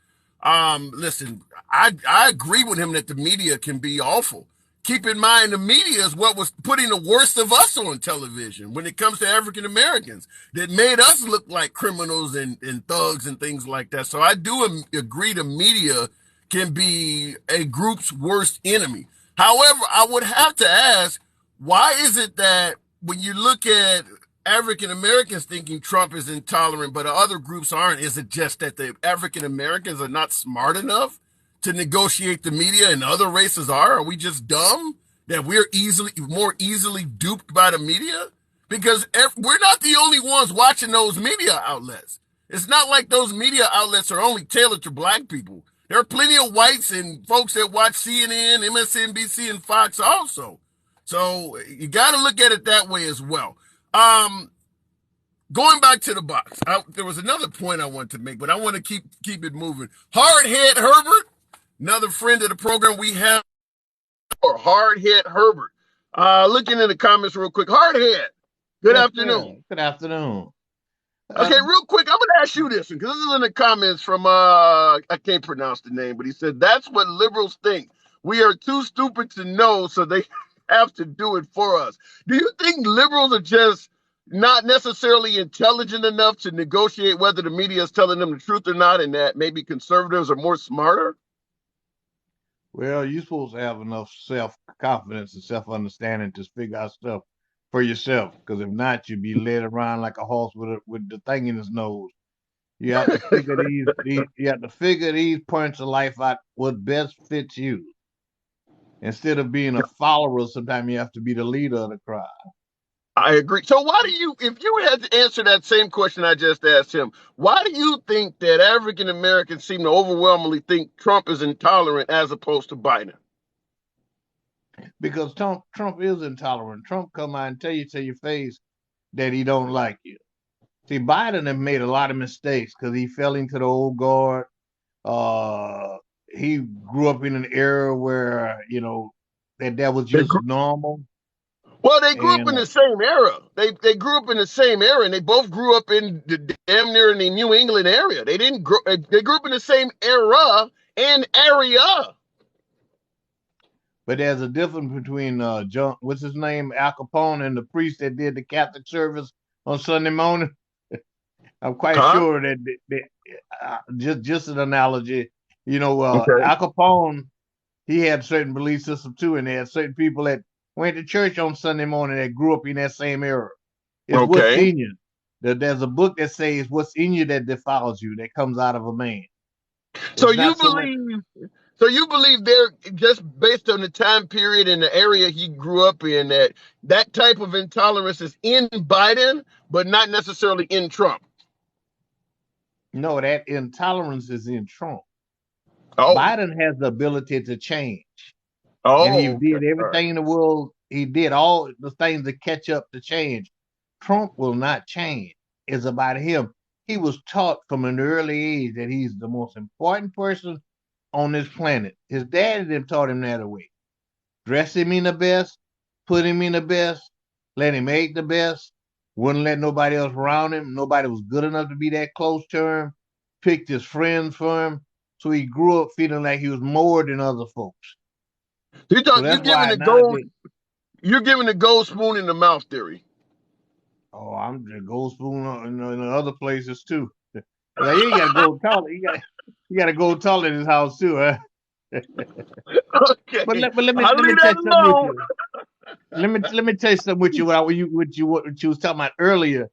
Listen, I agree with him that the media can be awful. Keep in mind, the media is what was putting the worst of us on television when it comes to African Americans, that made us look like criminals and thugs and things like that. So I do agree the media can be a group's worst enemy. However, I would have to ask, why is it that when you look at African Americans thinking Trump is intolerant, but other groups aren't? Is it just that the African Americans are not smart enough to negotiate the media and other races are? Are we just dumb that we're more easily duped by the media? Because we're not the only ones watching those media outlets. It's not like those media outlets are only tailored to black people. There are plenty of whites and folks that watch CNN, MSNBC, and Fox also. So you got to look at it that way as well. Going back to the box, there was another point I wanted to make, but I want to keep it moving. Hardhead Herbert, another friend of the program we have, or Hardhead Herbert. Looking in the comments real quick. Hardhead, good Yes, afternoon. sir. Good afternoon. Okay, real quick, I'm gonna ask you this because this is in the comments from I can't pronounce the name, but he said that's what liberals think. We are too stupid to know, so they have to do it for us. Do you think liberals are just not necessarily intelligent enough to negotiate whether the media is telling them the truth or not, and that maybe conservatives are more smarter? Well, you're supposed to have enough self-confidence and self-understanding to figure out stuff for yourself. Because if not, you'd be led around like a horse with the thing in his nose. You have to figure you have to figure these points of life out what best fits you. Instead of being a follower, sometimes you have to be the leader of the crowd. I agree. So why do you, if you had to answer that same question I just asked him, why do you think that African Americans seem to overwhelmingly think Trump is intolerant as opposed to Biden? Because Trump is intolerant. Trump come out and tell you to your face that he don't like you. See, Biden have made a lot of mistakes because he fell into the old guard. He grew up in an era where that was just normal. Well, they grew up And in the same era. They grew up in the same era, and they both grew up in the damn near in the New England area. They didn't grow. They grew up in the same era and area. but there's a difference between John, what's his name, Al Capone, and the priest that did the Catholic service on Sunday morning. I'm quite sure that just an analogy. Okay. Al Capone, he had certain belief system too, and there had certain people that went to church on Sunday morning that grew up in that same era. It's what's in you. There's a book that says what's in you that defiles you, that comes out of a man. So you believe they're just based on the time period and the area he grew up in, that type of intolerance is in Biden, but not necessarily in Trump. No, that intolerance is in Trump. Oh. Biden has the ability to change. Oh, and he okay. did everything in the world. He did all the things to catch up to change. Trump will not change. It's about him. He was taught from an early age that he's the most important person on this planet. His daddy taught him that away. dress him in the best, put him in the best, let him eat the best, wouldn't let nobody else around him. Nobody was good enough to be that close to him, picked his friends for him. So he grew up feeling like he was more than other folks. You So you're that's giving why the now gold. You're giving the gold spoon in the mouth theory. oh, I'm the gold spoon in other places too. Yeah, you ain't got to go taller. You got to go taller in this house too, huh? Okay, But let me I'll let me leave tell that you something with alone. you. Let me tell you something with you. What you was talking about earlier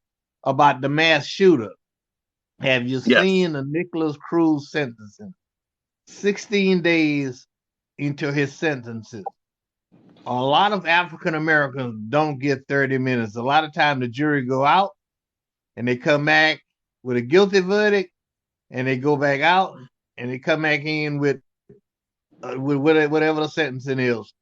about the mass shooter. Have you Yes. seen the Nicholas Cruz sentencing? 16 days into his sentences. A lot of African Americans don't get 30 minutes. A lot of time the jury go out and they come back with a guilty verdict, and they go back out and they come back in with whatever the sentencing is.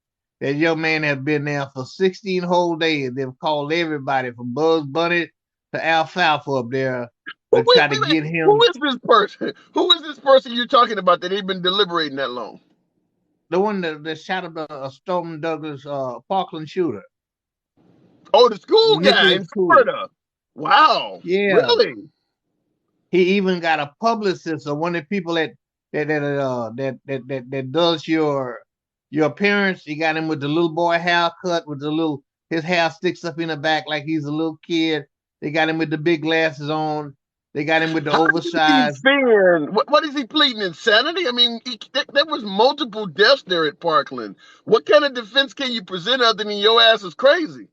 That young man has been there for 16 whole days. They've called everybody from Bugs Bunny to Alfalfa up there to Wait, try to wait, wait. get Who him. is this person? Who is this person you're talking about that they've been deliberating that long? The one that shot up Stoneman Douglas Parkland shooter, Oh, the school guy Nicholas in Cruz. Florida. Wow. Yeah, Really? he even got a publicist or one of the people that does your appearance. He got him with the little boy haircut with the little his hair sticks up in the back like he's a little kid. They got him with the big glasses on. They got him with the How is he oversized. fair? What is he pleading? Insanity? I mean, there was multiple deaths there at Parkland. What kind of defense can you present other than your ass is crazy?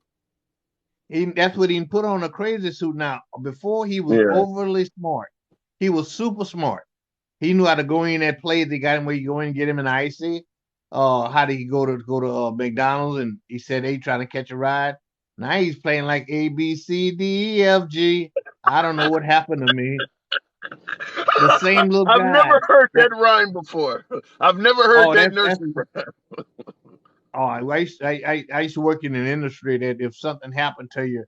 That's what he put on a crazy suit. Now, before he was Yeah. overly smart. He was super smart. He knew how to go in that play. They got him where you go in and get him an icy. How did he go to McDonald's and he said, "Hey, trying to catch a ride." Now he's playing like A B C D E F G. I don't know what happened to me. The same little I've guy. never heard That that rhyme before. I've never heard oh, that that's nursery rhyme. oh, I used to work in an industry that if something happened to you,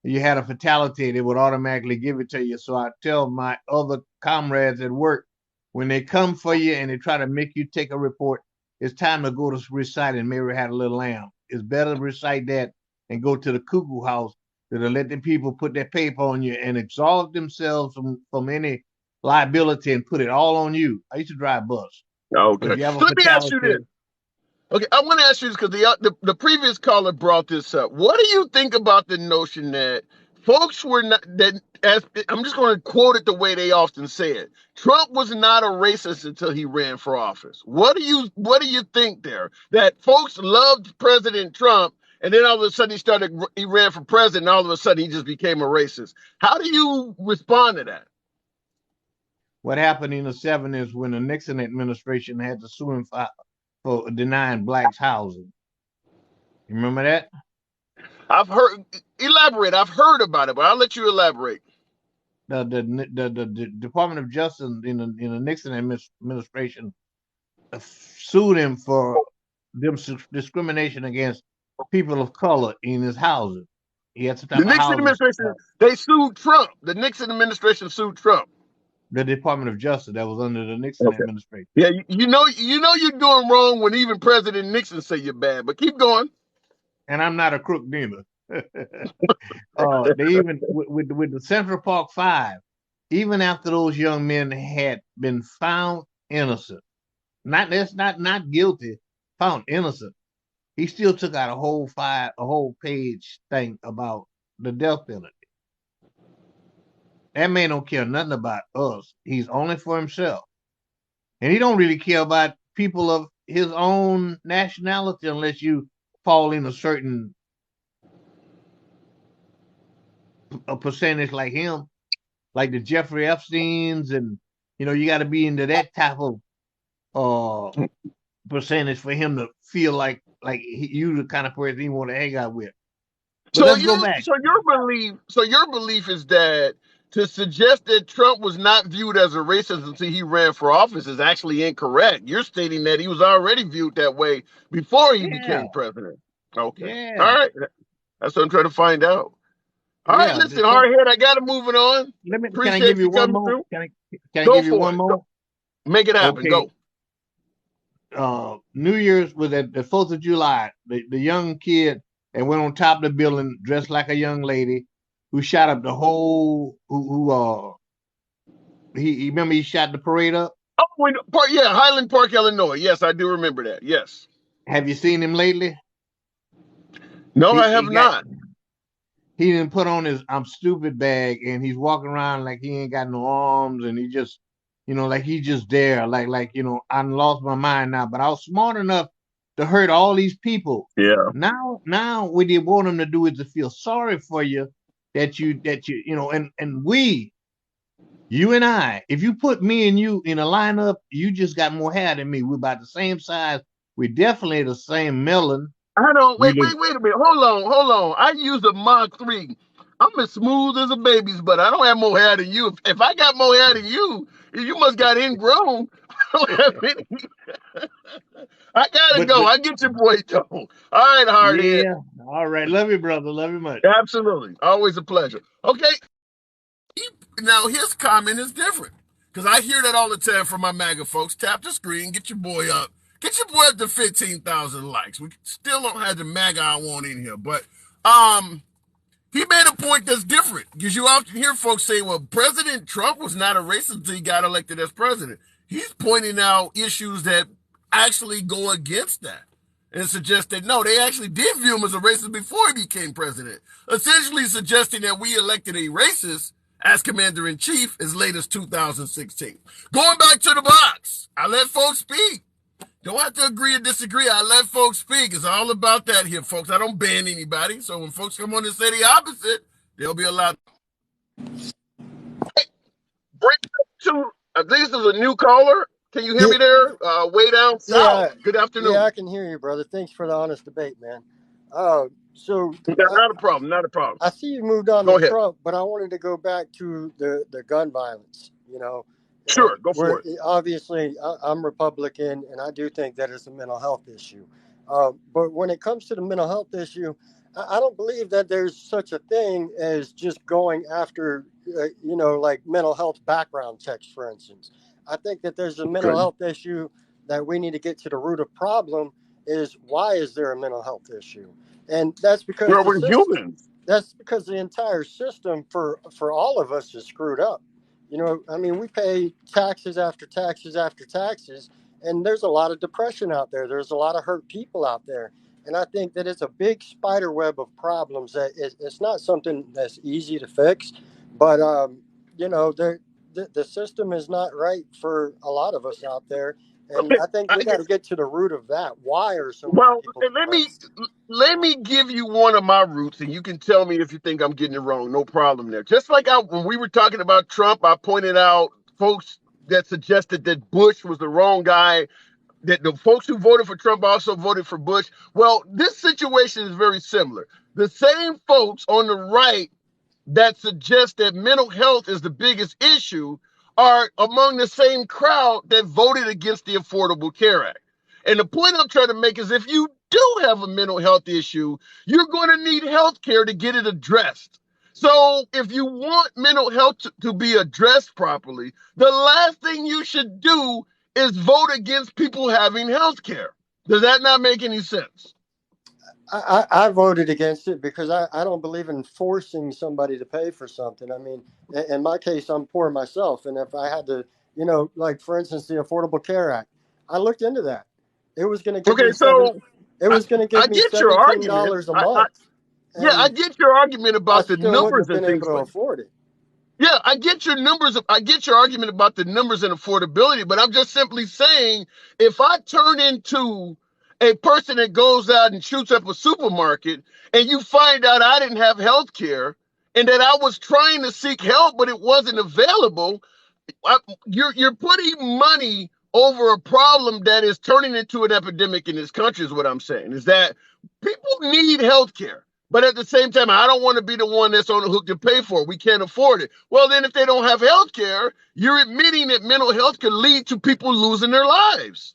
you had a fatality, they would automatically give it to you. So I tell my other comrades at work, when they come for you and they try to make you take a report, it's time to go to recite and Mary Had a Little Lamb. It's better to recite that and go to the cuckoo house than to let the people put their paper on you and absolve themselves from any liability and put it all on you. I used to drive bus. So Okay. if you have a So let me ask you fatality, this. Okay, I want to ask you this because the previous caller brought this up. What do you think about the notion that folks were not that as I'm just going to quote it the way they often say it. Trump was not a racist until he ran for office. What do you think there? That folks loved President Trump and then all of a sudden he ran for president and all of a sudden he just became a racist. How do you respond to that? what happened in the 70s when the Nixon administration had to sue him for denying blacks housing. You remember that? I've heard elaborate. I've heard about it, but I'll let you elaborate. The Department of Justice in the Nixon administration sued him for discrimination against people of color in his housing. He had some The type of Nixon housing. administration, they sued Trump. The Nixon administration sued Trump. The Department of Justice that was under the Nixon Okay. administration. Yeah, you know you're doing wrong when even President Nixon say you're bad. But keep going. And I'm not a crook neither. They even with the Central Park Five, even after those young men had been found innocent, not guilty, found innocent, he still took out a whole page thing about the death penalty. That man don't care nothing about us. He's only for himself. And he don't really care about people of his own nationality unless you fall in a certain percentage like him, like the Jeffrey Epsteins, and you got to be into that type of percentage for him to feel like you the kind of person he want to hang out with. But So let's go you back. so your belief is that to suggest that Trump was not viewed as a racist until he ran for office is actually incorrect. You're stating that he was already viewed that way before he Yeah, became president. Okay. All yeah, right. That's what I'm trying to find out. All right, yeah. listen, hardhead, I got to move it on. Can I give Appreciate you you one coming more? through. Can I Go give you for one it. more? Make it happen. Okay. Go. New Year's was at the 4th of July. The young kid and went on top of the building dressed like a young lady who shot up the whole. He remember he shot the parade up. Oh, yeah, Highland Park, Illinois. Yes, I do remember that. Yes. Have you seen him lately? No, I have not. He didn't put on his "I'm stupid" bag, and he's walking around like he ain't got no arms, and he just, like he's just there, like I lost my mind now. But I was smart enough to hurt all these people. Yeah. Now what they want them to do is to feel sorry for you, that and we, you and I, if you put me and you in a lineup, you just got more hair than me. We're about the same size. We're definitely the same melon. I don't wait a minute. Hold on. I use a Mach 3. I'm as smooth as a baby's butt. I don't have more hair than you. If I got more hair than you must got ingrown. I don't have any. I gotta go. I get your boy though. All right, Hardhead. Yeah. All right. Love you, brother. Love you much. Absolutely. Always a pleasure. Okay. Now his comment is different. Because I hear that all the time from my MAGA folks. Tap the screen, get your boy up. Get your boy up to 15,000 likes. We still don't have the MAGA I want in here. But he made a point that's different. Because you often hear folks say, well, President Trump was not a racist until he got elected as president. He's pointing out issues that actually go against that. And suggest that, no, they actually did view him as a racist before he became president. Essentially suggesting that we elected a racist as commander-in-chief as late as 2016. Going back to the box, I let folks speak. Don't have to agree or disagree. I let folks speak. It's all about that here, folks. I don't ban anybody. So when folks come on and say the opposite, they'll be allowed. Hey, bring to, this is a new caller. Can you hear me there? Way down south. Good afternoon. Yeah, I can hear you, brother. Thanks for the honest debate, man. Not a problem. I see you moved on to Trump, but I wanted to go back to the gun violence. Sure, go for it. Obviously, I'm Republican, and I do think that it's a mental health issue. But when it comes to the mental health issue, I don't believe that there's such a thing as just going after, like mental health background checks, for instance. I think that there's a mental health issue that we need to get to the root of problem is why is there a mental health issue? And that's because we're humans. That's because the entire system for all of us is screwed up. We pay taxes after taxes after taxes, and there's a lot of depression out there. There's a lot of hurt people out there. And I think that it's a big spider web of problems that it's not something that's easy to fix, but, the system is not right for a lot of us out there. And I think we got to get to the root of that. Why are so many people let me give you one of my roots, and you can tell me if you think I'm getting it wrong. No problem there. Just like when we were talking about Trump, I pointed out folks that suggested that Bush was the wrong guy, that the folks who voted for Trump also voted for Bush. Well, this situation is very similar. The same folks on the right that suggest that mental health is the biggest issue are among the same crowd that voted against the Affordable Care Act. And the point I'm trying to make is if you do have a mental health issue, you're going to need health care to get it addressed. So if you want mental health to be addressed properly, the last thing you should do is vote against people having health care. Does that not make any sense? I voted against it because I don't believe in forcing somebody to pay for something. I mean, in my case, I'm poor myself. And if I had to, like, for instance, the Affordable Care Act, I looked into that. It was going to give me $17 a month. I get your argument about the numbers and things. Able to afford it. Yeah, I get your numbers. I get your argument about the numbers and affordability, but I'm just simply saying, if I turn into a person that goes out and shoots up a supermarket and you find out I didn't have health care and that I was trying to seek help, but it wasn't available, you're putting money over a problem that is turning into an epidemic in this country is what I'm saying, is that people need health care. But at the same time, I don't want to be the one that's on the hook to pay for it. We can't afford it. Well, then if they don't have health care, you're admitting that mental health could lead to people losing their lives.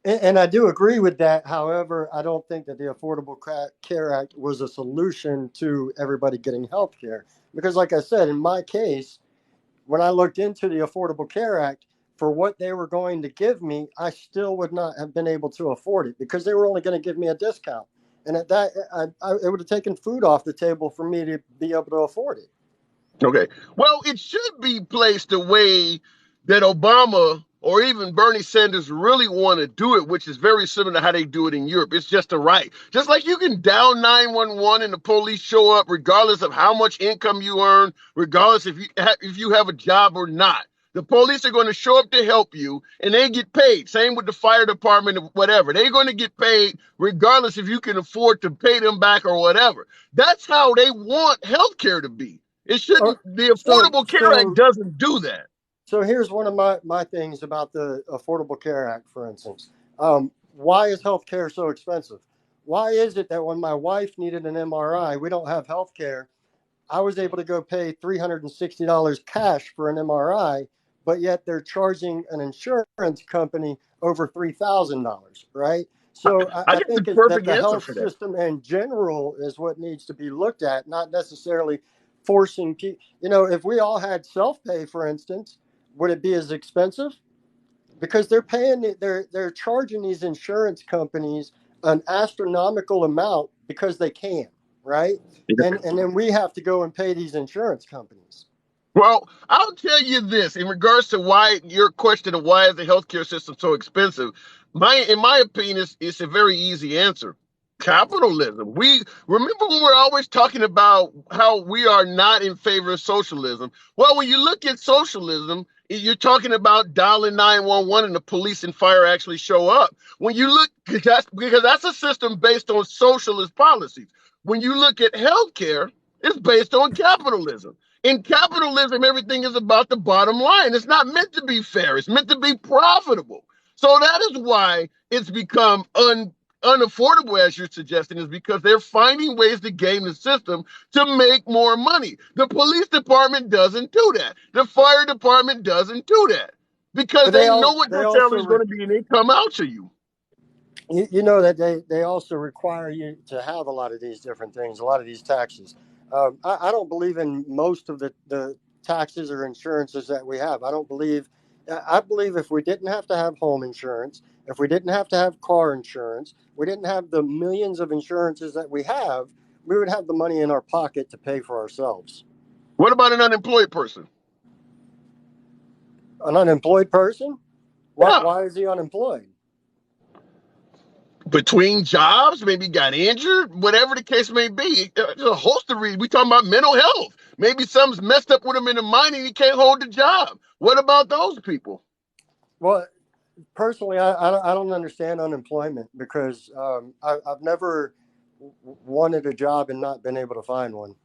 And I do agree with that. However, I don't think that the Affordable Care Act was a solution to everybody getting health care. Because like I said, in my case, when I looked into the Affordable Care Act, for what they were going to give me, I still would not have been able to afford it because they were only going to give me a discount. And at that, it would have taken food off the table for me to be able to afford it. Okay. Well, it should be placed the way that Obama or even Bernie Sanders really want to do it, which is very similar to how they do it in Europe. It's just a right. Just like you can down 911 and the police show up regardless of how much income you earn, regardless if you have a job or not. The police are going to show up to help you and they get paid. Same with the fire department or whatever. They're going to get paid regardless if you can afford to pay them back or whatever. That's how they want healthcare to be. It shouldn't. The Affordable Care Act doesn't do that. So here's one of my things about the Affordable Care Act, for instance. Why is healthcare so expensive? Why is it that when my wife needed an MRI, we don't have healthcare? I was able to go pay $360 cash for an MRI, but yet they're charging an insurance company over $3,000, right? So I think that the health system in general is what needs to be looked at, not necessarily forcing people. If we all had self-pay, for instance, would it be as expensive? Because they're charging these insurance companies an astronomical amount because they can, right? And then we have to go and pay these insurance companies. Well, I'll tell you this in regards to why your question of why is the healthcare system so expensive. In my opinion, it's a very easy answer. Capitalism. We remember when we're always talking about how we are not in favor of socialism. Well, when you look at socialism, you're talking about dialing 911 and the police and fire actually show up. When you look, because that's a system based on socialist policies. When you look at healthcare, it's based on capitalism. In capitalism, everything is about the bottom line. It's not meant to be fair. It's meant to be profitable. So that is why it's become unaffordable, as you're suggesting, is because they're finding ways to game the system to make more money. The police department doesn't do that. The fire department doesn't do that because they know what their salary is going to be and they come out to you. You know that they also require you to have a lot of these different things, a lot of these taxes. I don't believe in most of the taxes or insurances that we have. I believe if we didn't have to have home insurance, if we didn't have to have car insurance, we didn't have the millions of insurances that we have, we would have the money in our pocket to pay for ourselves. What about an unemployed person? An unemployed person? Why is he unemployed? Between jobs, maybe got injured, whatever the case may be. There's a host of reasons. We talking about mental health. Maybe something's messed up with him in the mind and he can't hold the job. What about those people? Well, personally, I don't understand unemployment because I've never wanted a job and not been able to find one.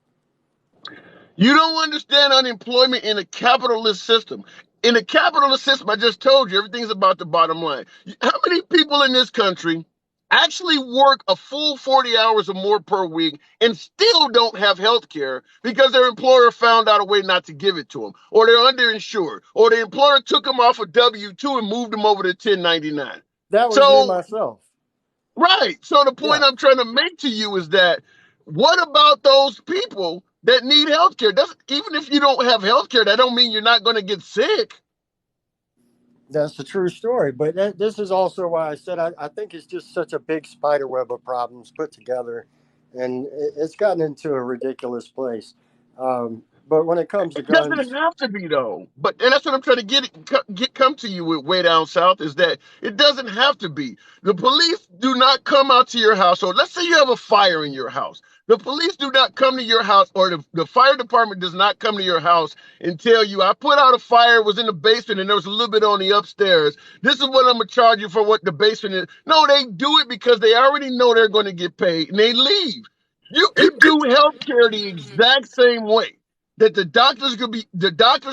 You don't understand unemployment in a capitalist system. In a capitalist system, I just told you, everything's about the bottom line. How many people in this country actually work a full 40 hours or more per week and still don't have health care because their employer found out a way not to give it to them, or they're underinsured, or the employer took them off of W-2 and moved them over to 1099? That was me myself. Right. So the point I'm trying to make to you is that what about those people that need health care? Even if you don't have health care, that don't mean you're not going to get sick. That's the true story. But this is also why I said I think it's just such a big spider web of problems put together. And it's gotten into a ridiculous place. But when it comes to guns, it doesn't have to be though. And that's what I'm trying to come to you with way down south is that it doesn't have to be. The police do not come out to your house. Or let's say you have a fire in your house. The police do not come to your house, or the fire department does not come to your house and tell you, I put out a fire, it was in the basement, and there was a little bit on the upstairs. This is what I'm going to charge you for what the basement is. No, they do it because they already know they're going to get paid, and they leave. You can do healthcare the exact same way. That the doctors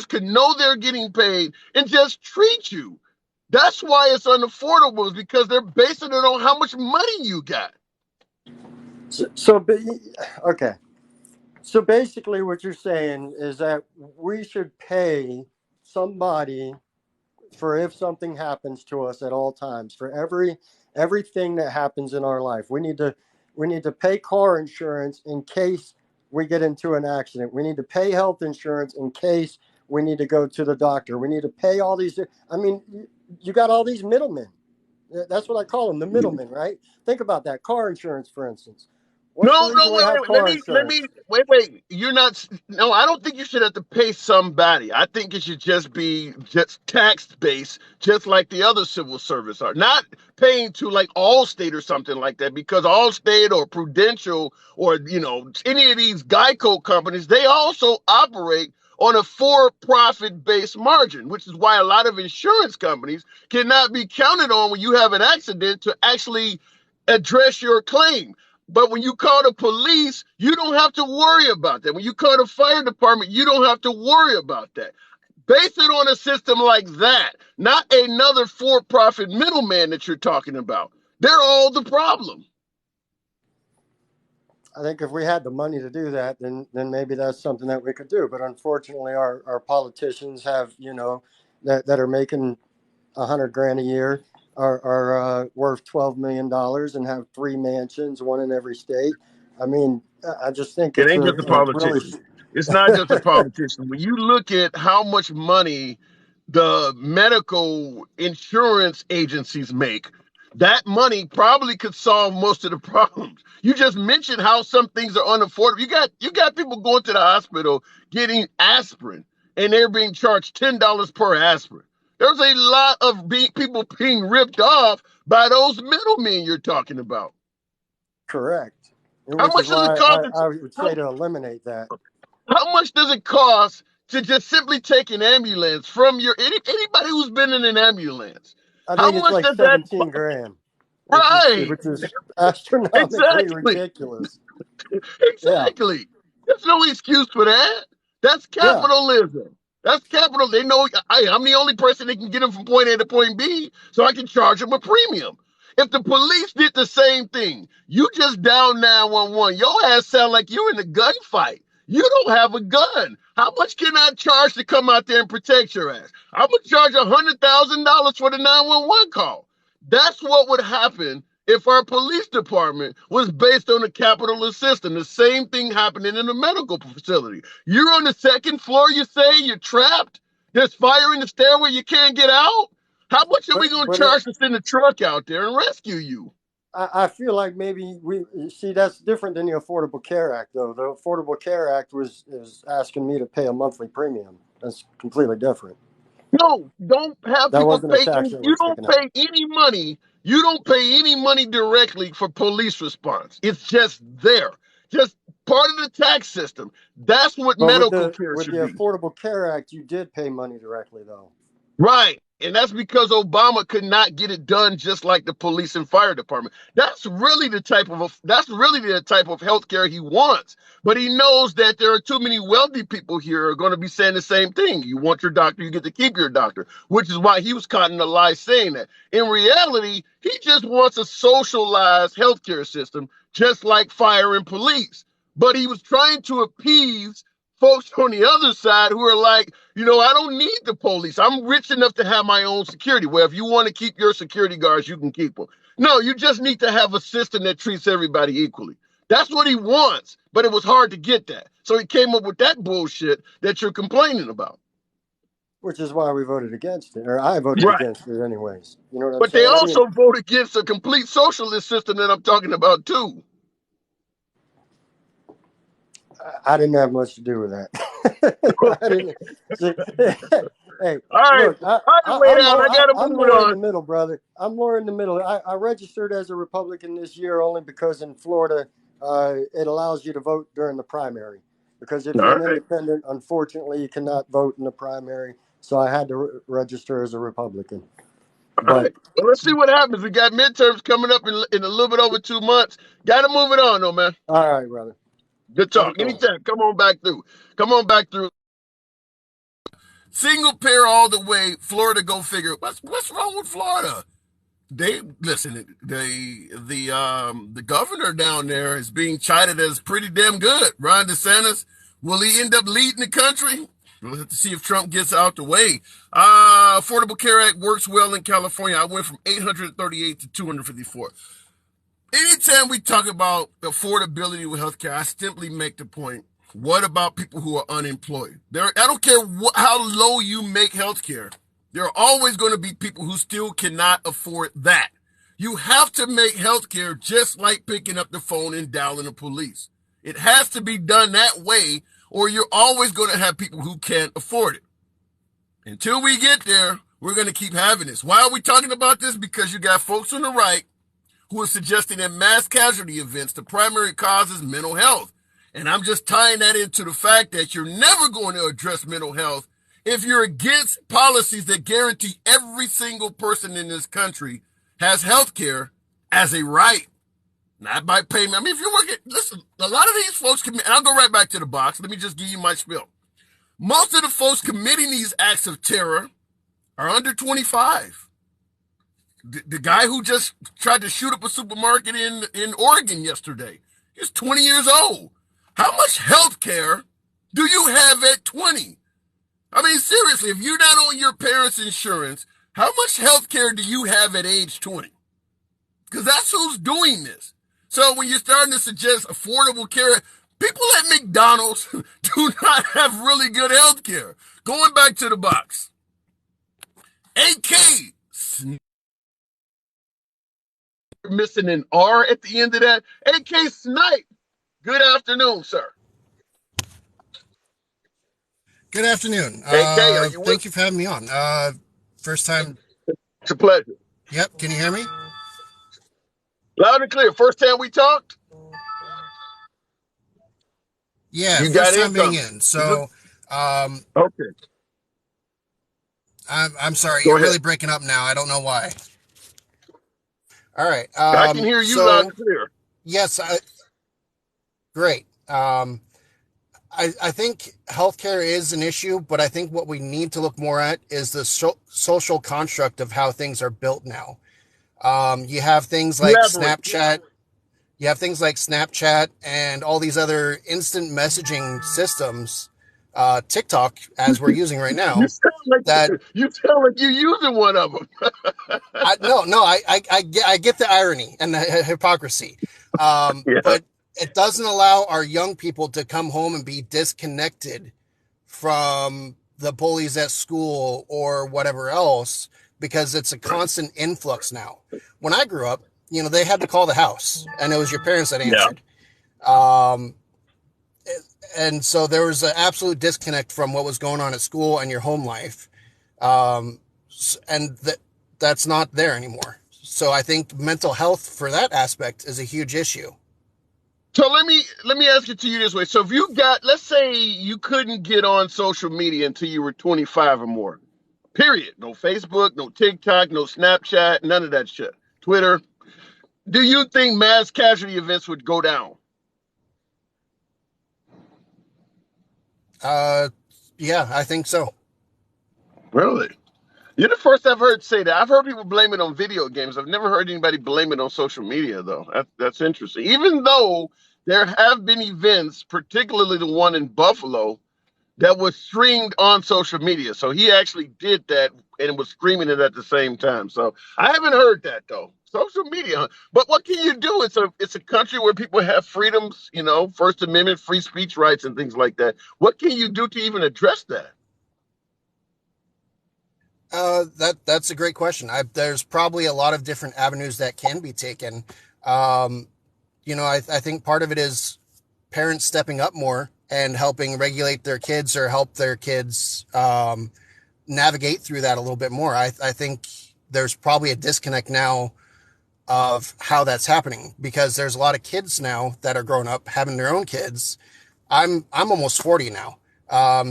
could know they're getting paid and just treat you. That's why it's unaffordable, is because they're basing it on how much money you got. Okay. So basically what you're saying is that we should pay somebody for if something happens to us at all times, for everything that happens in our life. We need to pay car insurance in case we get into an accident. We need to pay health insurance in case we need to go to the doctor. We need to pay all these. I mean, you got all these middlemen. That's what I call them, the middlemen, right? Think about that. Car insurance, for instance. What's the No, reason no, we wait, have wait. Let car me, let insurance? me, wait. You're not. No, I don't think you should have to pay somebody. I think it should just be just tax based, just like the other civil service are. Not paying to like Allstate or something like that, because Allstate or Prudential or any of these Geico companies, they also operate on a for-profit based margin, which is why a lot of insurance companies cannot be counted on when you have an accident to actually address your claim. But when you call the police, you don't have to worry about that. When you call the fire department, you don't have to worry about that. Base it on a system like that, not another for-profit middleman that you're talking about. They're all the problem. I think if we had the money to do that, then maybe that's something that we could do. But unfortunately, our politicians have, that are making $100,000 a year are worth $12 million and have 3 mansions, one in every state. I mean, I just think It it's ain't a just the really politicians. It's not just the politicians. When you look at how much money the medical insurance agencies make, that money probably could solve most of the problems. You just mentioned how some things are unaffordable. You got people going to the hospital getting aspirin, and they're being charged $10 per aspirin. There's a lot of people being ripped off by those middlemen you're talking about. correct. How Which much is does it why cost? I would say to eliminate that. How much does it cost to just simply take an ambulance from anybody who's been in an ambulance? I How think it's much like does that? 17 grand, Right. which is astronomically Exactly. ridiculous. Yeah, Exactly. There's no excuse for that. That's yeah. capitalism. That's capital. They know I'm the only person that can get them from point A to point B, so I can charge them a premium. If the police did the same thing, you just down 911, your ass sound like you in a gunfight. You don't have a gun. How much can I charge to come out there and protect your ass? I'm gonna charge $100,000 for the 911 call. That's what would happen if our police department was based on a capitalist system. The same thing happening in a medical facility. You're on the second floor, you say, you're trapped. There's fire in the stairway, you can't get out. How much are we going to But charge to send a truck out there and rescue you? I feel like maybe we see that's different than the Affordable Care Act, though. The Affordable Care Act is asking me to pay a monthly premium. That's completely different. No, don't have That people wasn't a pay. tax that You was don't taken out. pay any money. You don't pay any money directly for police response. It's just there, just part of the tax system. That's what But medical care with the should be. Affordable Care Act, you did pay money directly, though. Right. And that's because Obama could not get it done just like the police and fire department. That's really the type of healthcare he wants. But he knows that there are too many wealthy people here who are going to be saying the same thing. You want your doctor, you get to keep your doctor, which is why he was caught in a lie saying that. In reality, he just wants a socialized healthcare system, just like fire and police. But he was trying to appease folks on the other side who are like, I don't need the police. I'm rich enough to have my own security. Well, if you want to keep your security guards, you can keep them. No, you just need to have a system that treats everybody equally. That's what he wants, but it was hard to get that. So he came up with that bullshit that you're complaining about. Which is why we voted against it, or I voted Right. against it anyways. You know what I'm But saying? they also vote against a complete socialist system that I'm talking about too. I didn't have much to do with that. I didn't. Hey, All right. look, I'm more in the middle, brother. I'm more in the middle. I registered as a Republican this year only because in Florida, it allows you to vote during the primary. Because if you're an independent, unfortunately, you cannot vote in the primary. So I had to register as a Republican. But well, let's see what happens. We got midterms coming up in a little bit over 2 months. Got to move it on, though, man. All right, brother. Good talk. Anytime. Come on back through. Come on back through. Single pair all the way. Florida, go figure. What's wrong with Florida? The governor down there is being chided as pretty damn good. Ron DeSantis, will he end up leading the country? We'll have to see if Trump gets out the way. Affordable Care Act works well in California. I went from 838 to 254. Anytime we talk about affordability with healthcare, I simply make the point, What about people who are unemployed? I don't care how low you make healthcare. There are always going to be people who still cannot afford that. You have to make healthcare just like picking up the phone and dialing the police. It has to be done that way, or you're always going to have people who can't afford it. Until we get there, we're going to keep having this. Why are we talking about this? Because you got folks on the right who are suggesting that mass casualty events, the primary cause is mental health. And I'm just tying that into the fact that you're never going to address mental health if you're against policies that guarantee every single person in this country has health care as a right, not by payment. I mean, if you're working, listen, a lot of these folks commit, and I'll go right back to the box. Let me just give you my spiel. Most of the folks committing these acts of terror are under 25. The guy who just tried to shoot up a supermarket in Oregon yesterday, he's 20 years old. How much health care do you have at 20? I mean, seriously, if you're not on your parents' insurance, how much health care do you have at age 20? Because that's who's doing this. So when you're starting to suggest affordable care, people at McDonald's do not have really good health care. Going back to the box. AK, missing an R at the end of that. AK Snipe, good afternoon, sir. Good afternoon. Thank you for having me on. First time. It's a pleasure. Yep. Can you hear me? Loud and clear. First time we talked? Yeah, you first time being in. So, okay. I'm sorry. You're really breaking up now. I don't know why. All right. I can hear you loud and clear. Yes. Great. I think healthcare is an issue, but I think what we need to look more at is the social construct of how things are built now. You have things like Snapchat. You have things like Snapchat and all these other instant messaging systems, TikTok, as we're using right now. You sound like you're using one of them. I get the irony and the hypocrisy, but it doesn't allow our young people to come home and be disconnected from the bullies at school or whatever else, because it's a constant influx now. When I grew up, they had to call the house and it was your parents that answered. Yeah. And so there was an absolute disconnect from what was going on at school and your home life. And that's not there anymore. So I think mental health for that aspect is a huge issue. So let me ask it to you this way. So if let's say you couldn't get on social media until you were 25 or more, period. No Facebook, no TikTok, no Snapchat, none of that shit. Twitter. Do you think mass casualty events would go down? Yeah, I think so. Really? You're the first I've heard say that. I've heard people blame it on video games. I've never heard anybody blame it on social media, though. That's interesting. Even though there have been events, particularly the one in Buffalo, that was streamed on social media. So he actually did that and was screaming it at the same time. So I haven't heard that, though. Social media. But what can you do? It's a country where people have freedoms, First Amendment, free speech rights and things like that. What can you do to even address that? That's a great question. There's probably a lot of different avenues that can be taken. I think part of it is parents stepping up more and helping regulate their kids or help their kids navigate through that a little bit more. I think there's probably a disconnect now of how that's happening, because there's a lot of kids now that are growing up having their own kids. I'm almost 40 now.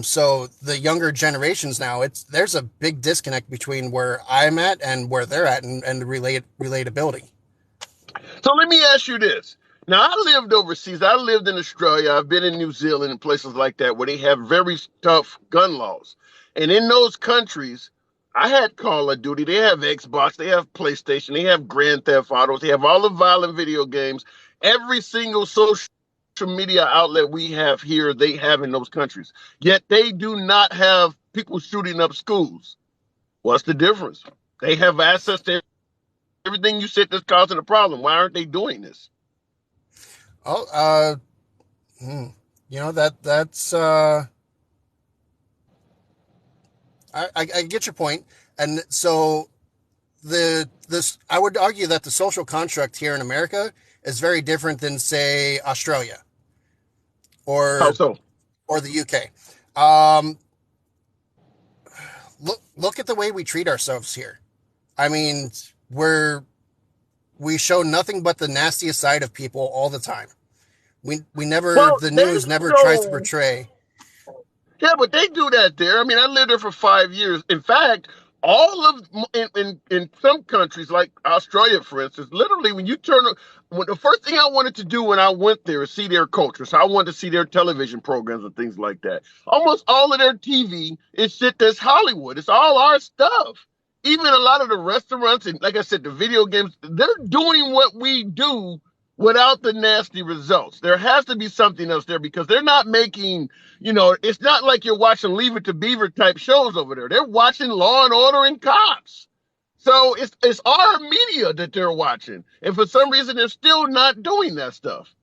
So the younger generations now, there's a big disconnect between where I'm at and where they're at, and the relatability. So let me ask you this. Now, I lived overseas. I lived in Australia. I've been in New Zealand and places like that where they have very tough gun laws. And in those countries, I had Call of Duty. They have Xbox. They have PlayStation. They have Grand Theft Autos. They have all the violent video games. Every single social media outlet we have here, they have in those countries. Yet they do not have people shooting up schools. What's the difference? They have access to everything you said that's causing a problem. Why aren't they doing this? That's I get your point. And so this I would argue that the social construct here in America is very different than, say, Australia How or so? the UK. Um, look at the way we treat ourselves here. I mean, we show nothing but the nastiest side of people all the time. We never, Well, the they news never tries to show. portray. Yeah, but they do that there. I mean, I lived there for 5 years. In fact, all of in some countries like Australia, for instance, literally when the first thing I wanted to do when I went there is see their culture. So I wanted to see their television programs and things like that. Almost all of their TV is shit that's Hollywood. It's all our stuff. Even a lot of the restaurants and, like I said, the video games, they're doing what we do without the nasty results. There has to be something else there because they're not making, it's not like you're watching Leave It to Beaver type shows over there. They're watching Law and Order and Cops. So it's our media that they're watching. And for some reason, they're still not doing that stuff.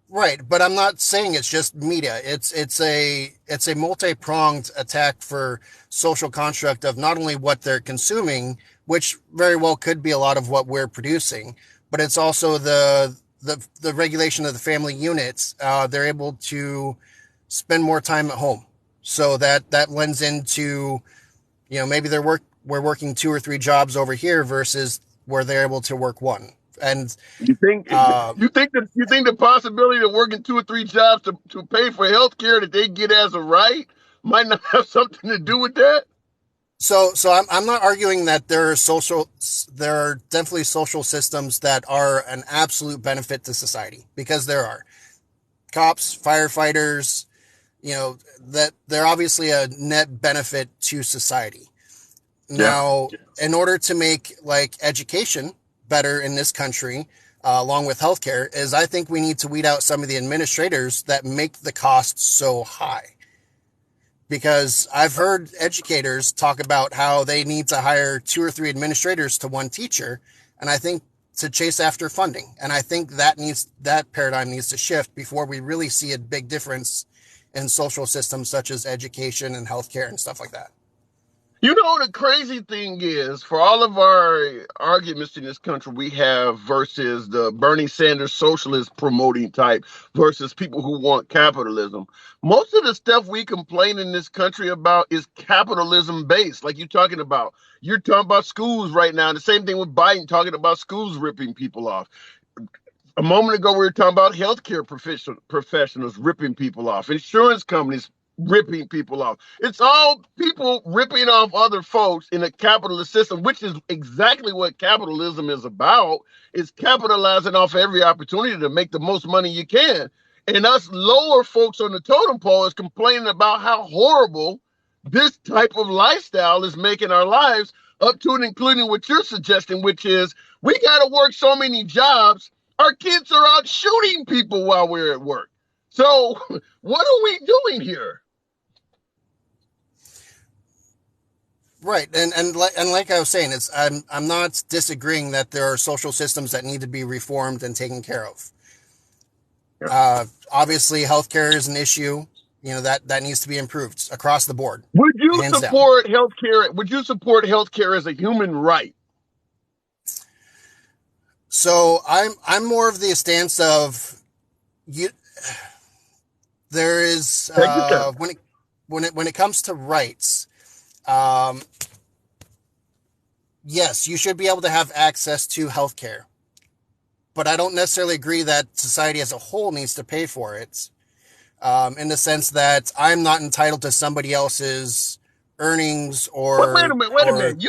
Right, but I'm not saying it's just media. It's a multi-pronged attack for social construct of not only what they're consuming, which very well could be a lot of what we're producing, but it's also the regulation of the family units. They're able to spend more time at home, so that lends into, maybe we're working 2 or 3 jobs over here versus where they're able to work one. And You think you think the possibility of working 2 or 3 jobs to pay for health care that they get as a right might not have something to do with that? So I'm not arguing that there are definitely social systems that are an absolute benefit to society, because there are cops, firefighters, that they're obviously a net benefit to society. Now, in order to make like education better in this country, along with healthcare, is I think we need to weed out some of the administrators that make the costs so high. Because I've heard educators talk about how they need to hire 2 or 3 administrators to 1 teacher, and I think to chase after funding. And I think that paradigm needs to shift before we really see a big difference in social systems such as education and healthcare and stuff like that. The crazy thing is, for all of our arguments in this country we have versus the Bernie Sanders socialist promoting type versus people who want capitalism, most of the stuff we complain in this country about is capitalism based. Like you're talking about schools right now. And the same thing with Biden talking about schools ripping people off. A moment ago, we were talking about healthcare professionals ripping people off, insurance companies ripping people off. It's all people ripping off other folks in a capitalist system, which is exactly what capitalism is about. It's capitalizing off every opportunity to make the most money you can. And us lower folks on the totem pole is complaining about how horrible this type of lifestyle is making our lives, up to and including what you're suggesting, which is we got to work so many jobs. Our kids are out shooting people while we're at work. So what are we doing here? Right, and like I was saying, I'm not disagreeing that there are social systems that need to be reformed and taken care of. Obviously, healthcare is an issue. That needs to be improved across the board. Would you support healthcare? Would you support healthcare as a human right? So I'm more of the stance of you. There is when it comes to rights. Yes, you should be able to have access to healthcare, but I don't necessarily agree that society as a whole needs to pay for it. In the sense that I'm not entitled to somebody else's earnings or. Wait a minute.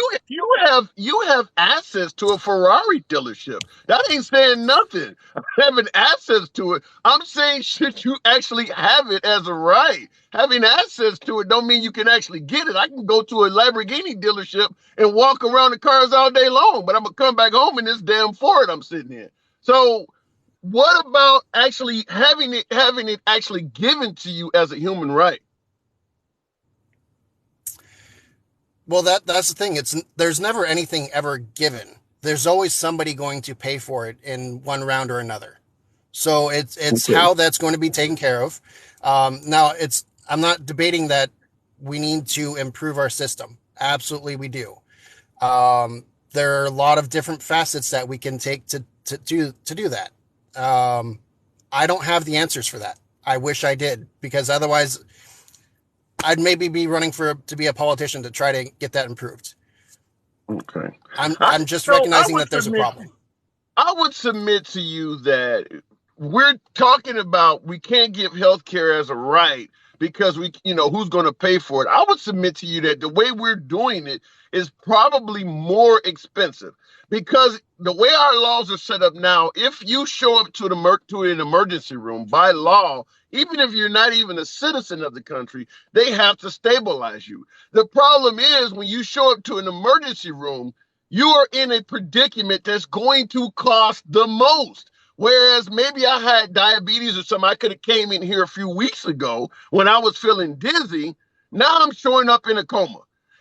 You have access to a Ferrari dealership. That ain't saying nothing. Having access to it, I'm saying should you actually have it as a right? Having access to it don't mean you can actually get it. I can go to a Lamborghini dealership and walk around the cars all day long, but I'm gonna come back home in this damn Ford I'm sitting in. So what about actually having it actually given to you as a human right? Well, that's the thing. There's never anything ever given. There's always somebody going to pay for it in one round or another. So it's Okay. how that's going to be taken care of. Now I'm not debating that we need to improve our system. Absolutely, we do. There are a lot of different facets that we can take to do that. I don't have the answers for that. I wish I did, because otherwise I'd maybe be running to be a politician to try to get that improved. Okay. I'm just recognizing that there's a problem. I would submit to you that we're talking about we can't give health care as a right because who's going to pay for it. I would submit to you that the way we're doing it is probably more expensive, because the way our laws are set up now, if you show up to an emergency room by law, even if you're not even a citizen of the country, they have to stabilize you. The problem is when you show up to an emergency room, you are in a predicament that's going to cost the most. Whereas maybe I had diabetes or something, I could have came in here a few weeks ago when I was feeling dizzy. Now I'm showing up in a coma.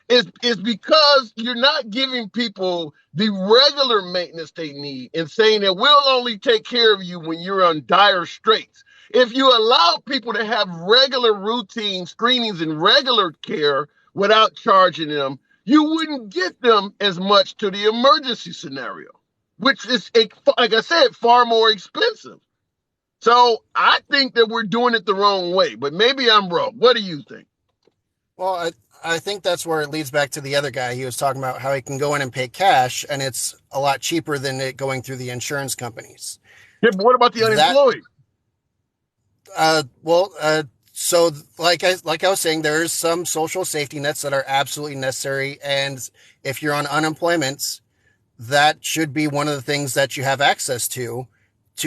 It's because you're not giving people the regular maintenance they need and saying that we'll only take care of you when you're on dire straits. If you allow people to have regular routine screenings and regular care without charging them, you wouldn't get them as much to the emergency scenario, which is, like I said, far more expensive. So I think that we're doing it the wrong way, but maybe I'm wrong. What do you think? Well, I think that's where it leads back to the other guy. He was talking about how he can go in and pay cash, and it's a lot cheaper than it going through the insurance companies. Yeah, but what about the unemployed? So like I was saying, there's some social safety nets that are absolutely necessary. And if you're on unemployment, that should be one of the things that you have access to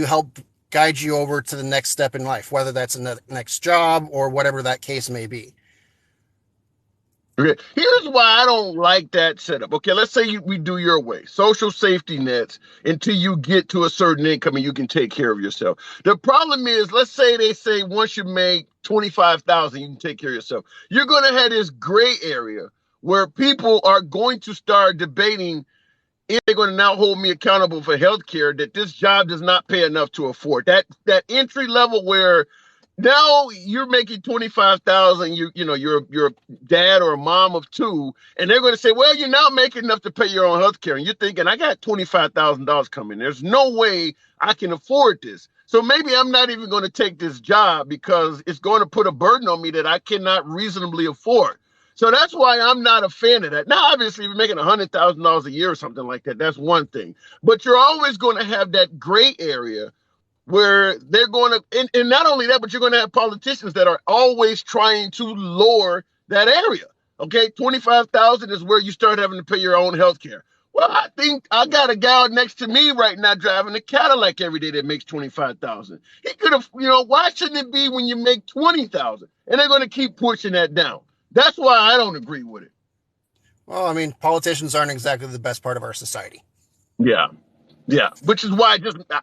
help guide you over to the next step in life, whether that's a next job or whatever that case may be. Okay. Here's why I don't like that setup. Okay, let's say we do your way. Social safety nets until you get to a certain income and you can take care of yourself. The problem is, let's say they say once you make $25,000, you can take care of yourself. You're going to have this gray area where people are going to start debating if they're going to now hold me accountable for health care, that this job does not pay enough to afford. That entry level where now you're making $25,000, you're a dad or a mom of two, and they're going to say, well, you're not making enough to pay your own health care. And you're thinking, I got $25,000 coming. There's no way I can afford this. So maybe I'm not even going to take this job because it's going to put a burden on me that I cannot reasonably afford. So that's why I'm not a fan of that. Now, obviously, if you're making $100,000 a year or something like that, that's one thing. But you're always going to have that gray area where they're going to, and not only that, but you're going to have politicians that are always trying to lower that area. Okay, 25,000 is where you start having to pay your own health care. Well, I think I got a gal next to me right now driving a Cadillac every day that makes 25,000. He could have, why shouldn't it be when you make 20,000? And they're going to keep pushing that down. That's why I don't agree with it. Well, I mean, politicians aren't exactly the best part of our society. Yeah, which is why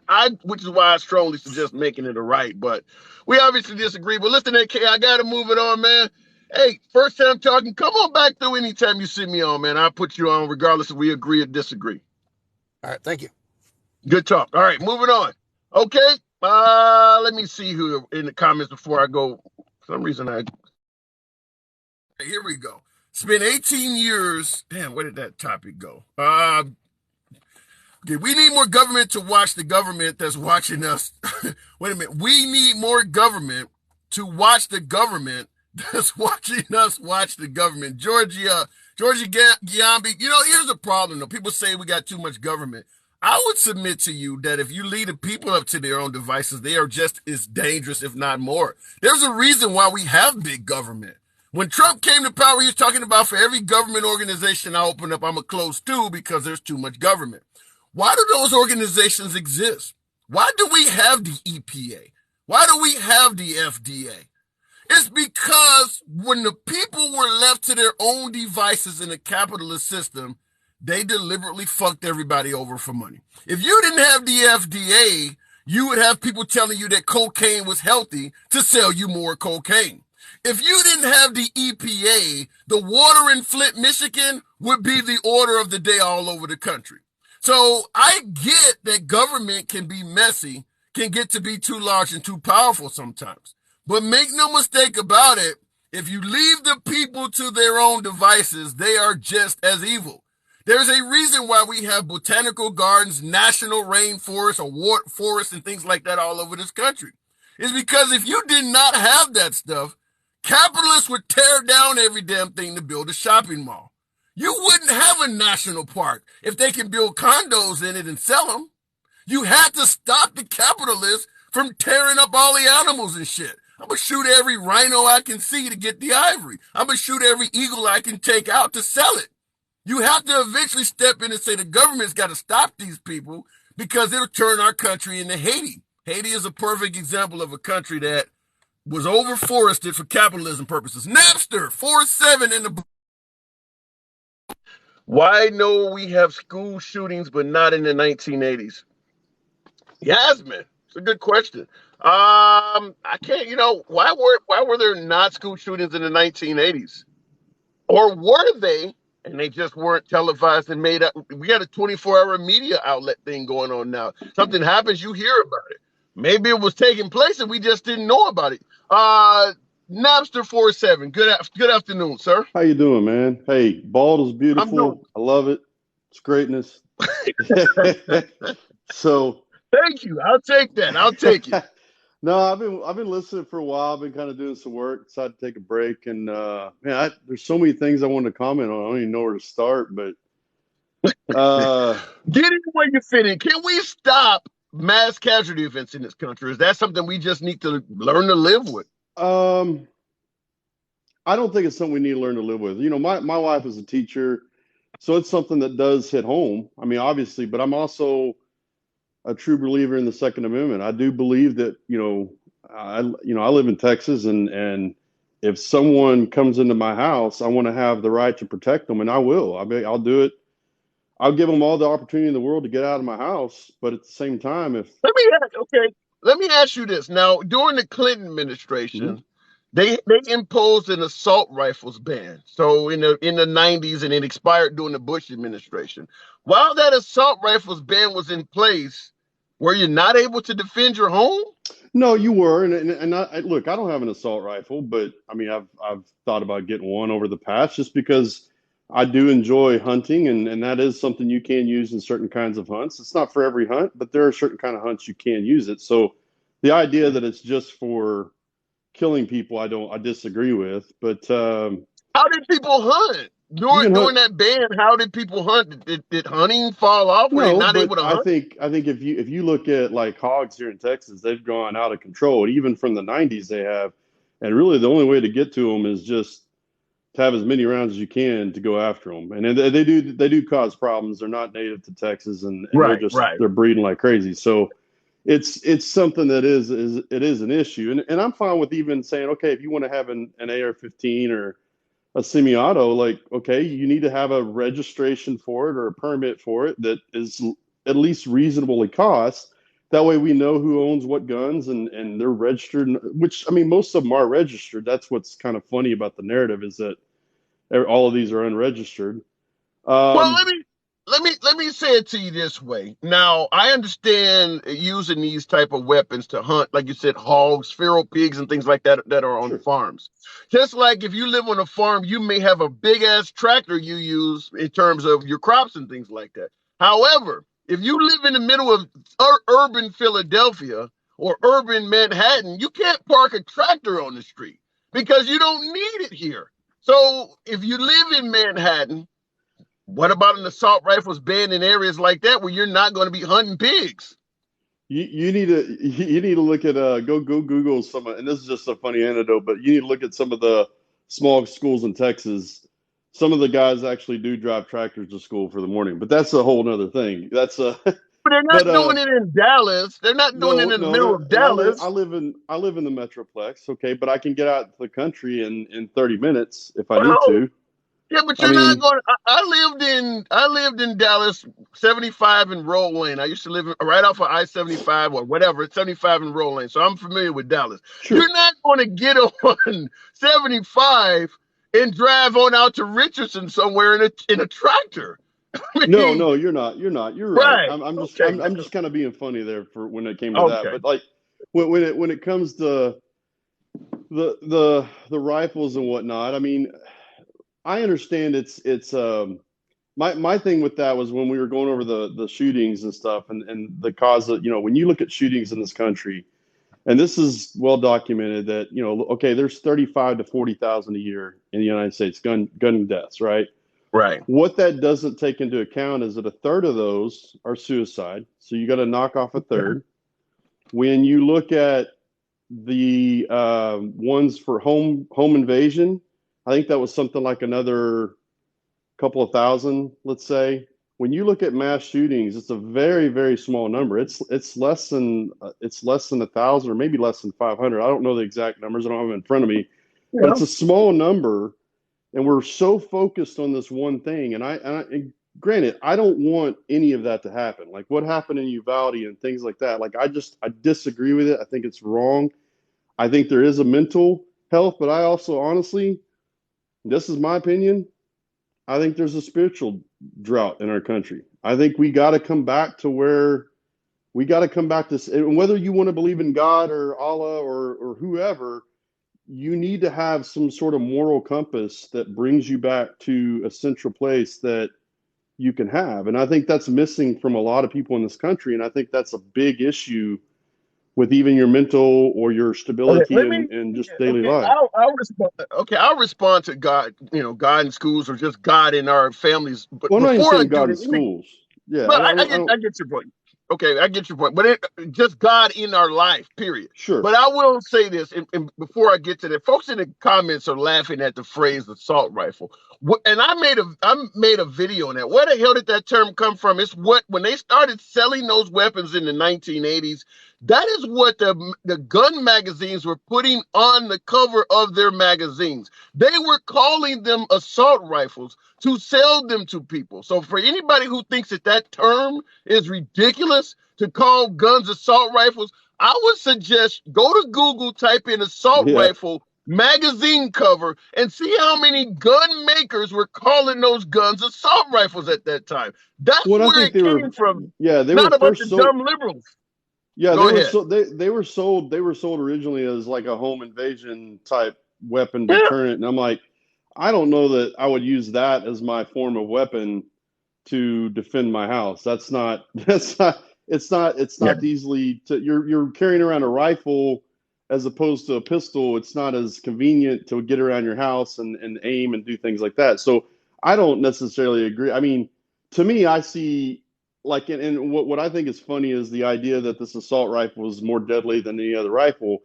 I strongly suggest making it a right. But we obviously disagree. But listen, AK, I got to move it on, man. Hey, first time talking, come on back through anytime you see me on, man. I'll put you on regardless if we agree or disagree. All right, thank you. Good talk. All right, moving on. Okay, let me see who in the comments before I go. For some reason, here we go. It's been 18 years. Damn, where did that topic go? Okay, we need more government to watch the government that's watching us. Wait a minute. We need more government to watch the government that's watching us watch the government. Georgie Giambi, here's the problem, though. People say we got too much government. I would submit to you that if you lead the people up to their own devices, they are just as dangerous, if not more. There's a reason why we have big government. When Trump came to power, he was talking about for every government organization I open up, I'm going to close two because there's too much government. Why do those organizations exist? Why do we have the EPA? Why do we have the FDA? It's because when the people were left to their own devices in a capitalist system, they deliberately fucked everybody over for money. If you didn't have the FDA, you would have people telling you that cocaine was healthy to sell you more cocaine. If you didn't have the EPA, the water in Flint, Michigan would be the order of the day all over the country. So I get that government can be messy, can get to be too large and too powerful sometimes. But make no mistake about it, if you leave the people to their own devices, they are just as evil. There's a reason why we have botanical gardens, national rainforests, award forests, and things like that all over this country. It's because if you did not have that stuff, capitalists would tear down every damn thing to build a shopping mall. You wouldn't have a national park if they can build condos in it and sell them. You had to stop the capitalists from tearing up all the animals and shit. I'm going to shoot every rhino I can see to get the ivory. I'm going to shoot every eagle I can take out to sell it. You have to eventually step in and say the government's got to stop these people because it'll turn our country into Haiti. Haiti is a perfect example of a country that was overforested for capitalism purposes. Napster, 4-7 in the... Why no we have school shootings but not in the 1980s? Yasmin, it's a good question. I can't, why were there not school shootings in the 1980s? Or were they, and they just weren't televised and made up? We got a 24-hour media outlet thing going on now. Something happens, you hear about it. Maybe it was taking place and we just didn't know about it. Napster 4-7. Good afternoon, sir. How you doing, man? Hey, bald is beautiful. I love it. It's greatness. So thank you. I'll take that. I'll take it. No, I've been listening for a while. I've been kind of doing some work. Decided to take a break, and man, there's so many things I wanted to comment on. I don't even know where to start, but get in where you fit in. Can we stop mass casualty events in this country? Is that something we just need to learn to live with? I don't think it's something we need to learn to live with. My wife is a teacher, so it's something that does hit home. I mean, obviously, but I'm also a true believer in the Second Amendment. I do believe that, I live in Texas, and if someone comes into my house, I want to have the right to protect them, and I will. I'll do it. I'll give them all the opportunity in the world to get out of my house, but at the same time, let me ask you this. Now, during the Clinton administration, they imposed an assault rifles ban. So in the 90s, and it expired during the Bush administration. While that assault rifles ban was in place, were you not able to defend your home? No, you were. And look, I don't have an assault rifle, but I mean, I've thought about getting one over the past just because I do enjoy hunting, and that is something you can use in certain kinds of hunts. It's not for every hunt, but there are certain kind of hunts you can use it. So the idea that it's just for killing people, I disagree with. But how did people hunt during that ban? How did people hunt? Did hunting fall off? Were they not able to hunt? I think if you look at like hogs here in Texas, they've gone out of control. Even from the 90s, they have, and really the only way to get to them is just to have as many rounds as you can to go after them. And they do cause problems. They're not native to Texas, and they're breeding like crazy. So it's something that is an issue. And I'm fine with even saying, okay, if you want to have an AR-15 or a semi-auto, like, okay, you need to have a registration for it or a permit for it that is at least reasonably cost. That way we know who owns what guns, and they're registered, which, I mean, most of them are registered. That's what's kind of funny about the narrative, is that all of these are unregistered. Well, let me say it to you this way. Now, I understand using these type of weapons to hunt, like you said, hogs, feral pigs, and things like that are on farms. Just like if you live on a farm, you may have a big ass tractor you use in terms of your crops and things like that. However, if you live in the middle of urban Philadelphia or urban Manhattan, you can't park a tractor on the street because you don't need it here. So if you live in Manhattan, what about an assault rifles ban in areas like that where you're not going to be hunting pigs? You need to look at go Google some, and this is just a funny anecdote, but you need to look at some of the small schools in Texas. Some of the guys actually do drive tractors to school for the morning, but that's a whole nother thing. That's a but they're not doing it in Dallas. They're not doing it in the middle of Dallas. I live in the Metroplex, okay, but I can get out to the country in 30 minutes if I need to. Yeah, but you're not going. I lived in Dallas, 75 in Roll Lane. I used to live right off of I-75 or whatever. It's 75 in Roll Lane, so I'm familiar with Dallas. Sure. You're not going to get on 75 and drive on out to Richardson somewhere in a tractor. I No, mean, no, you're not. You're not. You're right. right? I'm just Okay, I'm just kind of being funny there for when it came to that. okay. But like when it comes to the rifles and whatnot, I mean, I understand it's my thing with that was when we were going over the shootings and stuff and the cause of, when you look at shootings in this country, and this is well documented that, okay, there's 35 to 40,000 a year in the United States gun deaths, right? Right. What that doesn't take into account is that a third of those are suicide. So you got to knock off a third. When you look at the ones for home invasion, I think that was something like another couple of thousand, let's say. When you look at mass shootings, it's a very, very small number. It's less than 1,000 or maybe less than 500. I don't know the exact numbers. I don't have them in front of me, but it's a small number. And we're so focused on this one thing. And granted, I don't want any of that to happen. Like what happened in Uvalde and things like that. Like I disagree with it. I think it's wrong. I think there is a mental health, but I also honestly, this is my opinion, I think there's a spiritual drought in our country. I think we got to come back to where we got to come back to, and whether you want to believe in God or Allah or whoever, you need to have some sort of moral compass that brings you back to a central place that you can have. And I think that's missing from a lot of people in this country. And I think that's a big issue with even your mental or your Okay, stability let me. and just daily Okay, life. I'll respond. Okay, I'll respond to God. God in schools or just God in our families. But Well, I'm not even before I saying do God in that, let me. schools. Yeah, Well, I don't. I get your point. Okay, I get your point. But just God in our life, period. Sure. But I will say this, and before I get to that, folks in the comments are laughing at the phrase assault rifle. And I made a video on that. Where the hell did that term come from? It's when they started selling those weapons in the 1980s. That is what the gun magazines were putting on the cover of their magazines. They were calling them assault rifles to sell them to people. So for anybody who thinks that term is ridiculous to call guns assault rifles, I would suggest go to Google, type in assault Yeah. rifle magazine cover, and see how many gun makers were calling those guns assault rifles at that time. That's Well, I where think it came from. they Not were a bunch first of sold. dumb liberals. Yeah, Go ahead. they were sold originally as like a home invasion type weapon Yeah. deterrent. And I'm like, I don't know that I would use that as my form of weapon to defend my house. It's not easily to, you're carrying around a rifle as opposed to a pistol. It's not as convenient to get around your house and aim and do things like that. So I don't necessarily agree. I mean, to me, I see like, and what I think is funny is the idea that this assault rifle is more deadly than any other rifle.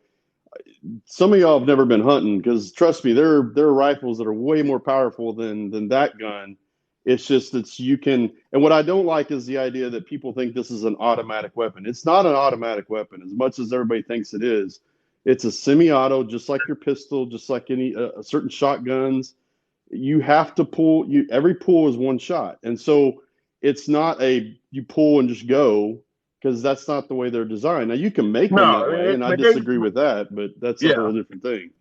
Some of y'all have never been hunting, because trust me, there are rifles that are way more powerful than that gun. It's just you can, and what I don't like is the idea that people think this is an automatic weapon. It's not an automatic weapon as much as everybody thinks it is. It's a semi-auto, just like your pistol, just like any certain shotguns. You have to pull. Every pull is one shot, and so it's not you pull and just go, because that's not the way they're designed. Now you can make them that way, and I disagree with that, but that's a whole different thing.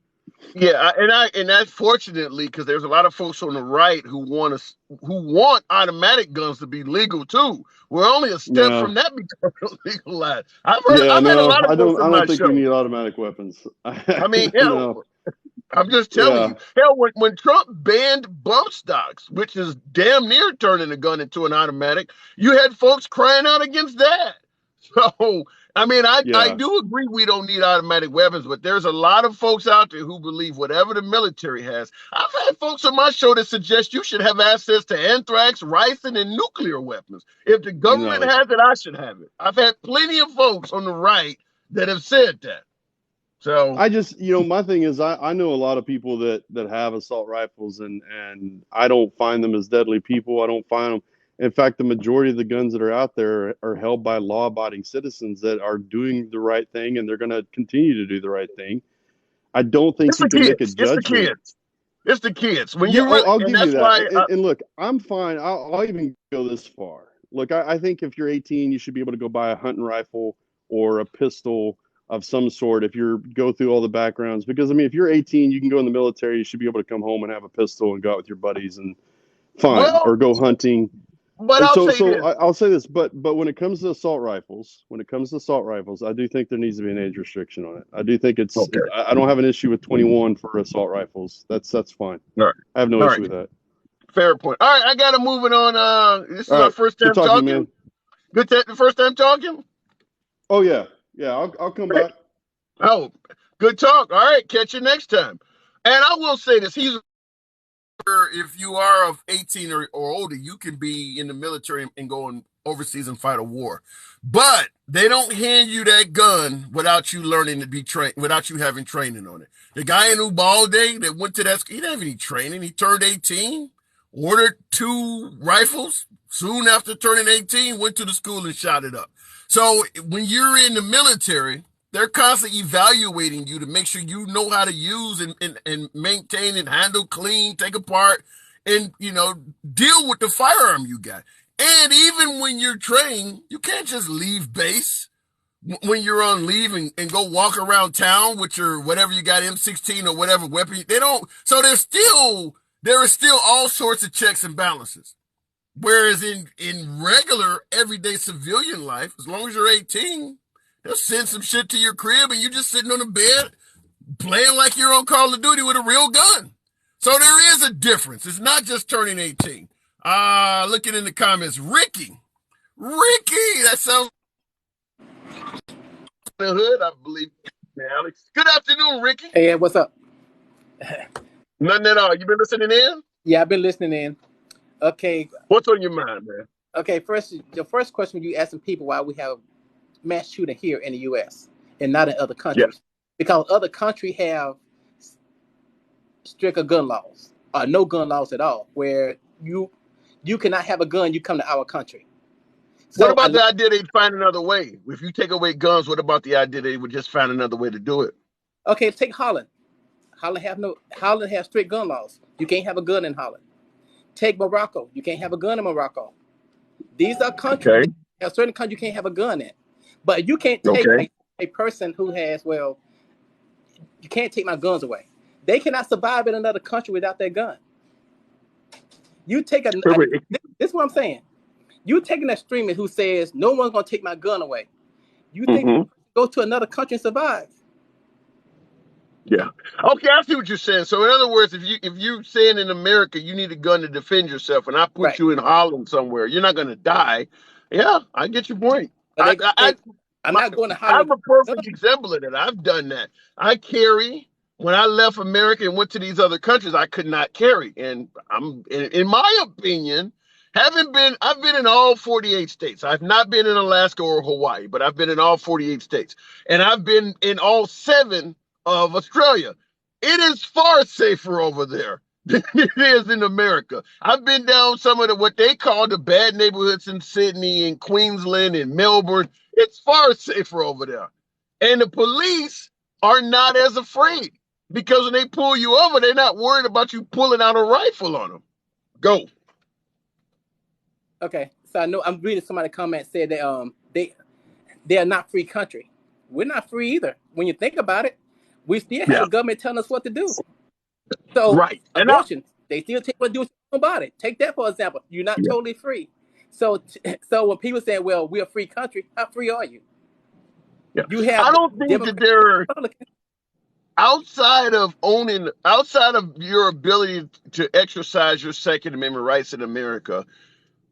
Yeah, and that's fortunately, because there's a lot of folks on the right who want automatic guns to be legal too. We're only a step from that becoming legalized. I've had a lot of folks on my show. I don't think we need automatic weapons. I mean, hell, I'm just telling you. Hell, when Trump banned bump stocks, which is damn near turning a gun into an automatic, you had folks crying out against that. So, I mean, I do agree we don't need automatic weapons, but there's a lot of folks out there who believe whatever the military has. I've had folks on my show that suggest you should have access to anthrax, ricin, and nuclear weapons. If the government has it, I should have it. I've had plenty of folks on the right that have said that. So I just, my thing is I know a lot of people that have assault rifles, and I don't find them as deadly people. I don't find them. In fact, the majority of the guns that are out there are held by law-abiding citizens that are doing the right thing, and they're going to continue to do the right thing. I don't think you can make a judgment. It's the kids. When I'll give you that. And look, I'm fine. I'll even go this far. Look, I think if you're 18, you should be able to go buy a hunting rifle or a pistol of some sort if you go through all the backgrounds. Because, I mean, if you're 18, you can go in the military. You should be able to come home and have a pistol and go out with your buddies and fine, or go hunting. But And I'll so say so this. I'll say this, but when it comes to assault rifles, I do think there needs to be an age restriction on it. I do think Okay. I don't have an issue with 21 for assault rifles. That's fine. All right. I have no All issue right. with that. Fair point. All right, I gotta move it on. This is All our right. first Good time talking to you, talking. man. The first time talking. Oh yeah. Yeah, I'll come back. Oh, good talk. All right, catch you next time. And I will say this: if you are of 18 or older, you can be in the military and go overseas and fight a war. But they don't hand you that gun without you learning to be trained, without you having training on it. The guy in Ubalde that went to that school, he didn't have any training. He turned 18, ordered 2 rifles. Soon after turning 18, went to the school and shot it up. So when you're in the military, they're constantly evaluating you to make sure you know how to use and maintain and handle, clean, take apart, and, deal with the firearm you got. And even when you're trained, you can't just leave base when you're on leave and go walk around town with your whatever you got, M16 or whatever weapon. They don't. So there is still all sorts of checks and balances. Whereas in regular everyday civilian life, as long as you're 18, they'll send some shit to your crib and you're just sitting on the bed playing like you're on Call of Duty with a real gun. So there is a difference. It's not just turning 18. Looking in the comments, Ricky, that sounds the hood, I believe. Alex. Good afternoon, Ricky. Hey, what's up? Nothing at all. You been listening in? Yeah, I've been listening in. Okay. What's on your mind, man? Okay, the first question you asking people why we have mass shooting here in the U.S. and not in other countries. Yes. Because other countries have stricter gun laws or no gun laws at all, where you cannot have a gun, you come to our country. So what about the idea they'd find another way? If you take away guns, what about the idea they would just find another way to do it? Okay, take Holland. Holland has strict gun laws. You can't have a gun in Holland. Take Morocco. You can't have a gun in Morocco. These are countries. Okay. A certain country you can't have a gun in. But you can't take a person who has, you can't take my guns away. They cannot survive in another country without their gun. You take this is what I'm saying. You take an extremist who says no one's gonna take my gun away. You think go to another country and survive? Yeah. Okay, I see what you're saying. So in other words, if you saying in America you need a gun to defend yourself, and I put you in Holland somewhere, you're not gonna die. Yeah, I get your point. I'm not going to Holland. I'm a perfect example of that. I've done that. I carry. When I left America and went to these other countries, I could not carry. And in my opinion, I've been in all 48 states. I've not been in Alaska or Hawaii, but I've been in all 48 states. And I've been in all 7 of Australia. It is far safer over there than it is in America. I've been down some of what they call the bad neighborhoods in Sydney and Queensland and Melbourne. It's far safer over there. And the police are not as afraid. Because when they pull you over, they're not worried about you pulling out a rifle on them. Go. Okay, so I know I'm reading somebody comment said that they are not free country. We're not free either. When you think about it, we still have the government telling us what to do. So abortion, they still take what to do about it. Take that for example. You're not totally free. So when people say, "Well, we're a free country," how free are you? Yeah. I don't think that they're outside of your ability to exercise your Second Amendment rights in America.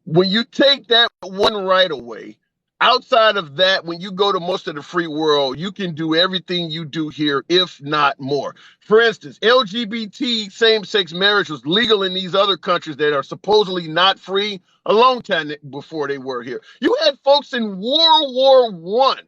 When you take that one right away, outside of that, when you go to most of the free world, you can do everything you do here, if not more. For instance, LGBT same-sex marriage was legal in these other countries that are supposedly not free a long time before they were here. You had folks in World War I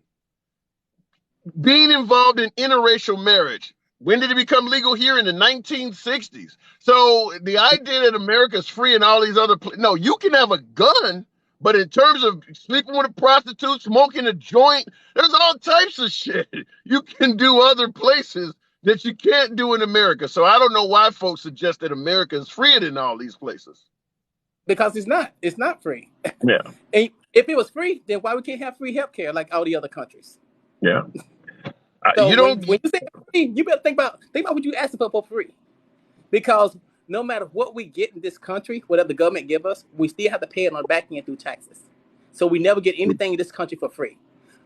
being involved in interracial marriage. When did it become legal here? In the 1960s. So the idea that America is free in all these other no, you can have a gun, but in terms of sleeping with a prostitute, smoking a joint, there's all types of shit you can do other places that you can't do in America. So I don't know why folks suggest that America is freer than all these places. Because it's not. It's not free. Yeah. And if it was free, then why we can't have free healthcare like all the other countries? Yeah. So when you say free, you better think about what you asking for free. Because no matter what we get in this country, whatever the government give us, we still have to pay it on the back end through taxes. So we never get anything in this country for free.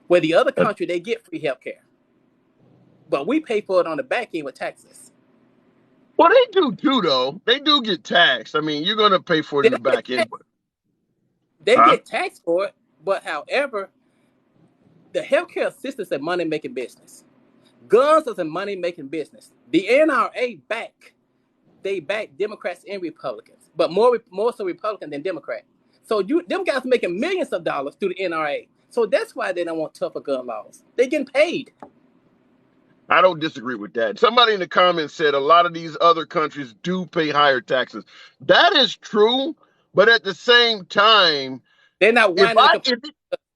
Where the other country, they get free health care. But we pay for it on the back end with taxes. Well, they do too, though. They do get taxed. I mean, you're going to pay for it in the back end. They get taxed for it, but however, the healthcare system is a money-making business. Guns is a money-making business. The NRA they back Democrats and Republicans, but more so Republican than Democrat. So them guys are making millions of dollars through the NRA. So that's why they don't want tougher gun laws. They're getting paid. I don't disagree with that. Somebody in the comments said a lot of these other countries do pay higher taxes. That is true, but at the same time, they're not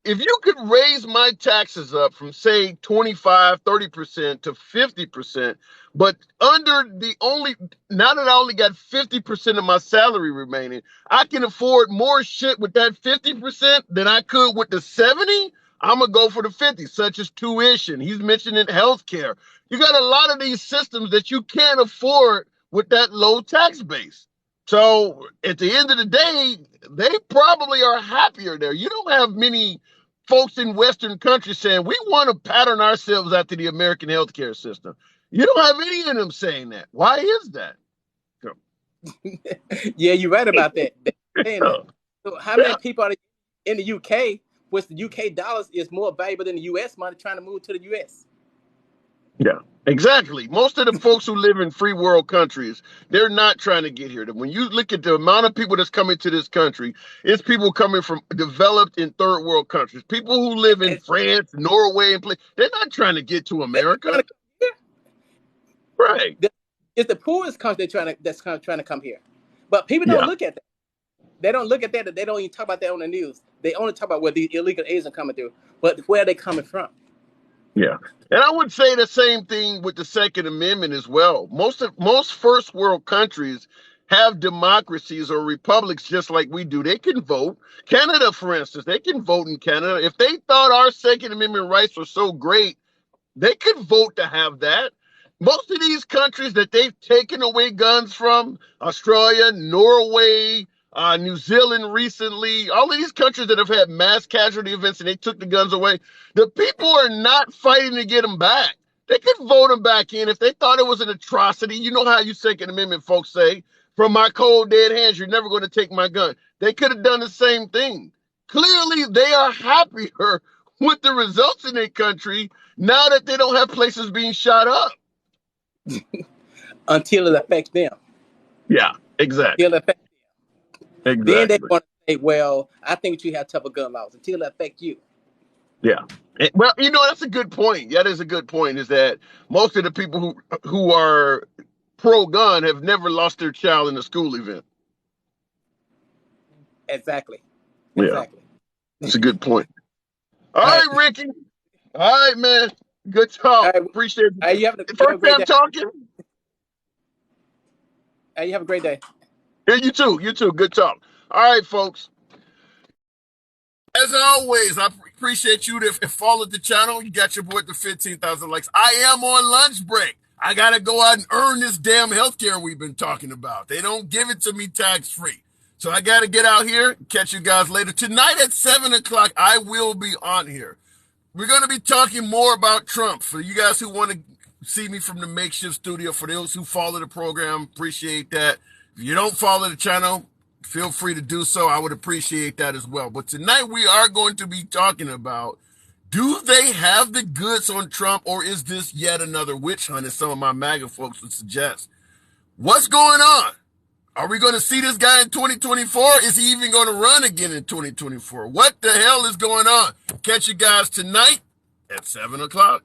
if you could raise my taxes up from, say, 25, 30% to 50%, but now that I only got 50% of my salary remaining, I can afford more shit with that 50% than I could with the 70, I'm going to go for the 50, such as tuition. He's mentioning healthcare. You got a lot of these systems that you can't afford with that low tax base. So at the end of the day, they probably are happier there. You don't have many folks in Western countries saying, we want to pattern ourselves after the American healthcare system. You don't have any of them saying that. Why is that? Yeah, you're right about that. So how many people are in the UK, which the UK dollars is more valuable than the US money trying to move to the US? Yeah, exactly. Most of the folks who live in free world countries, they're not trying to get here. When you look at the amount of people that's coming to this country, it's people coming from developed in third world countries. People who live in France, Norway, they're not trying to get to America. Right. It's the poorest country that's trying to come here. But people don't look at that. They don't look at that. They don't even talk about that on the news. They only talk about where the illegal aliens are coming through, but where are they coming from? Yeah. And I would say the same thing with the Second Amendment as well. Most first world countries have democracies or republics just like we do. They can vote. Canada, for instance, they can vote in Canada. If they thought our Second Amendment rights were so great, they could vote to have that. Most of these countries that they've taken away guns from, Australia, Norway, New Zealand recently, all of these countries that have had mass casualty events and they took the guns away, the people are not fighting to get them back. They could vote them back in if they thought it was an atrocity. You know how you Second Amendment folks say, from my cold dead hands, you're never going to take my gun. They could have done the same thing. Clearly, they are happier with the results in their country now that they don't have places being shot up. Until it affects them. Yeah, exactly. Until it affects them. Exactly. Then they want to say, well, I think you have tougher gun laws until it affects you. Yeah. Well, that's a good point. That is a good point, is that most of the people who are pro-gun have never lost their child in a school event. Exactly. Yeah. Exactly. That's a good point. All right, Ricky. All right, man. Good talk. Right. Appreciate it. You have a First time talking. You have a great day. Yeah, you too. You too. Good talk. All right, folks. As always, I appreciate you to follow the channel. You got your boy at the 15,000 likes. I am on lunch break. I got to go out and earn this damn healthcare we've been talking about. They don't give it to me tax-free. So I got to get out here. Catch you guys later. Tonight at 7 o'clock, I will be on here. We're going to be talking more about Trump. For you guys who want to see me from the makeshift studio, for those who follow the program, appreciate that. If you don't follow the channel, feel free to do so. I would appreciate that as well. But tonight we are going to be talking about, do they have the goods on Trump, or is this yet another witch hunt, as some of my MAGA folks would suggest? What's going on? Are we going to see this guy in 2024? Is he even going to run again in 2024? What the hell is going on? Catch you guys tonight at 7 o'clock.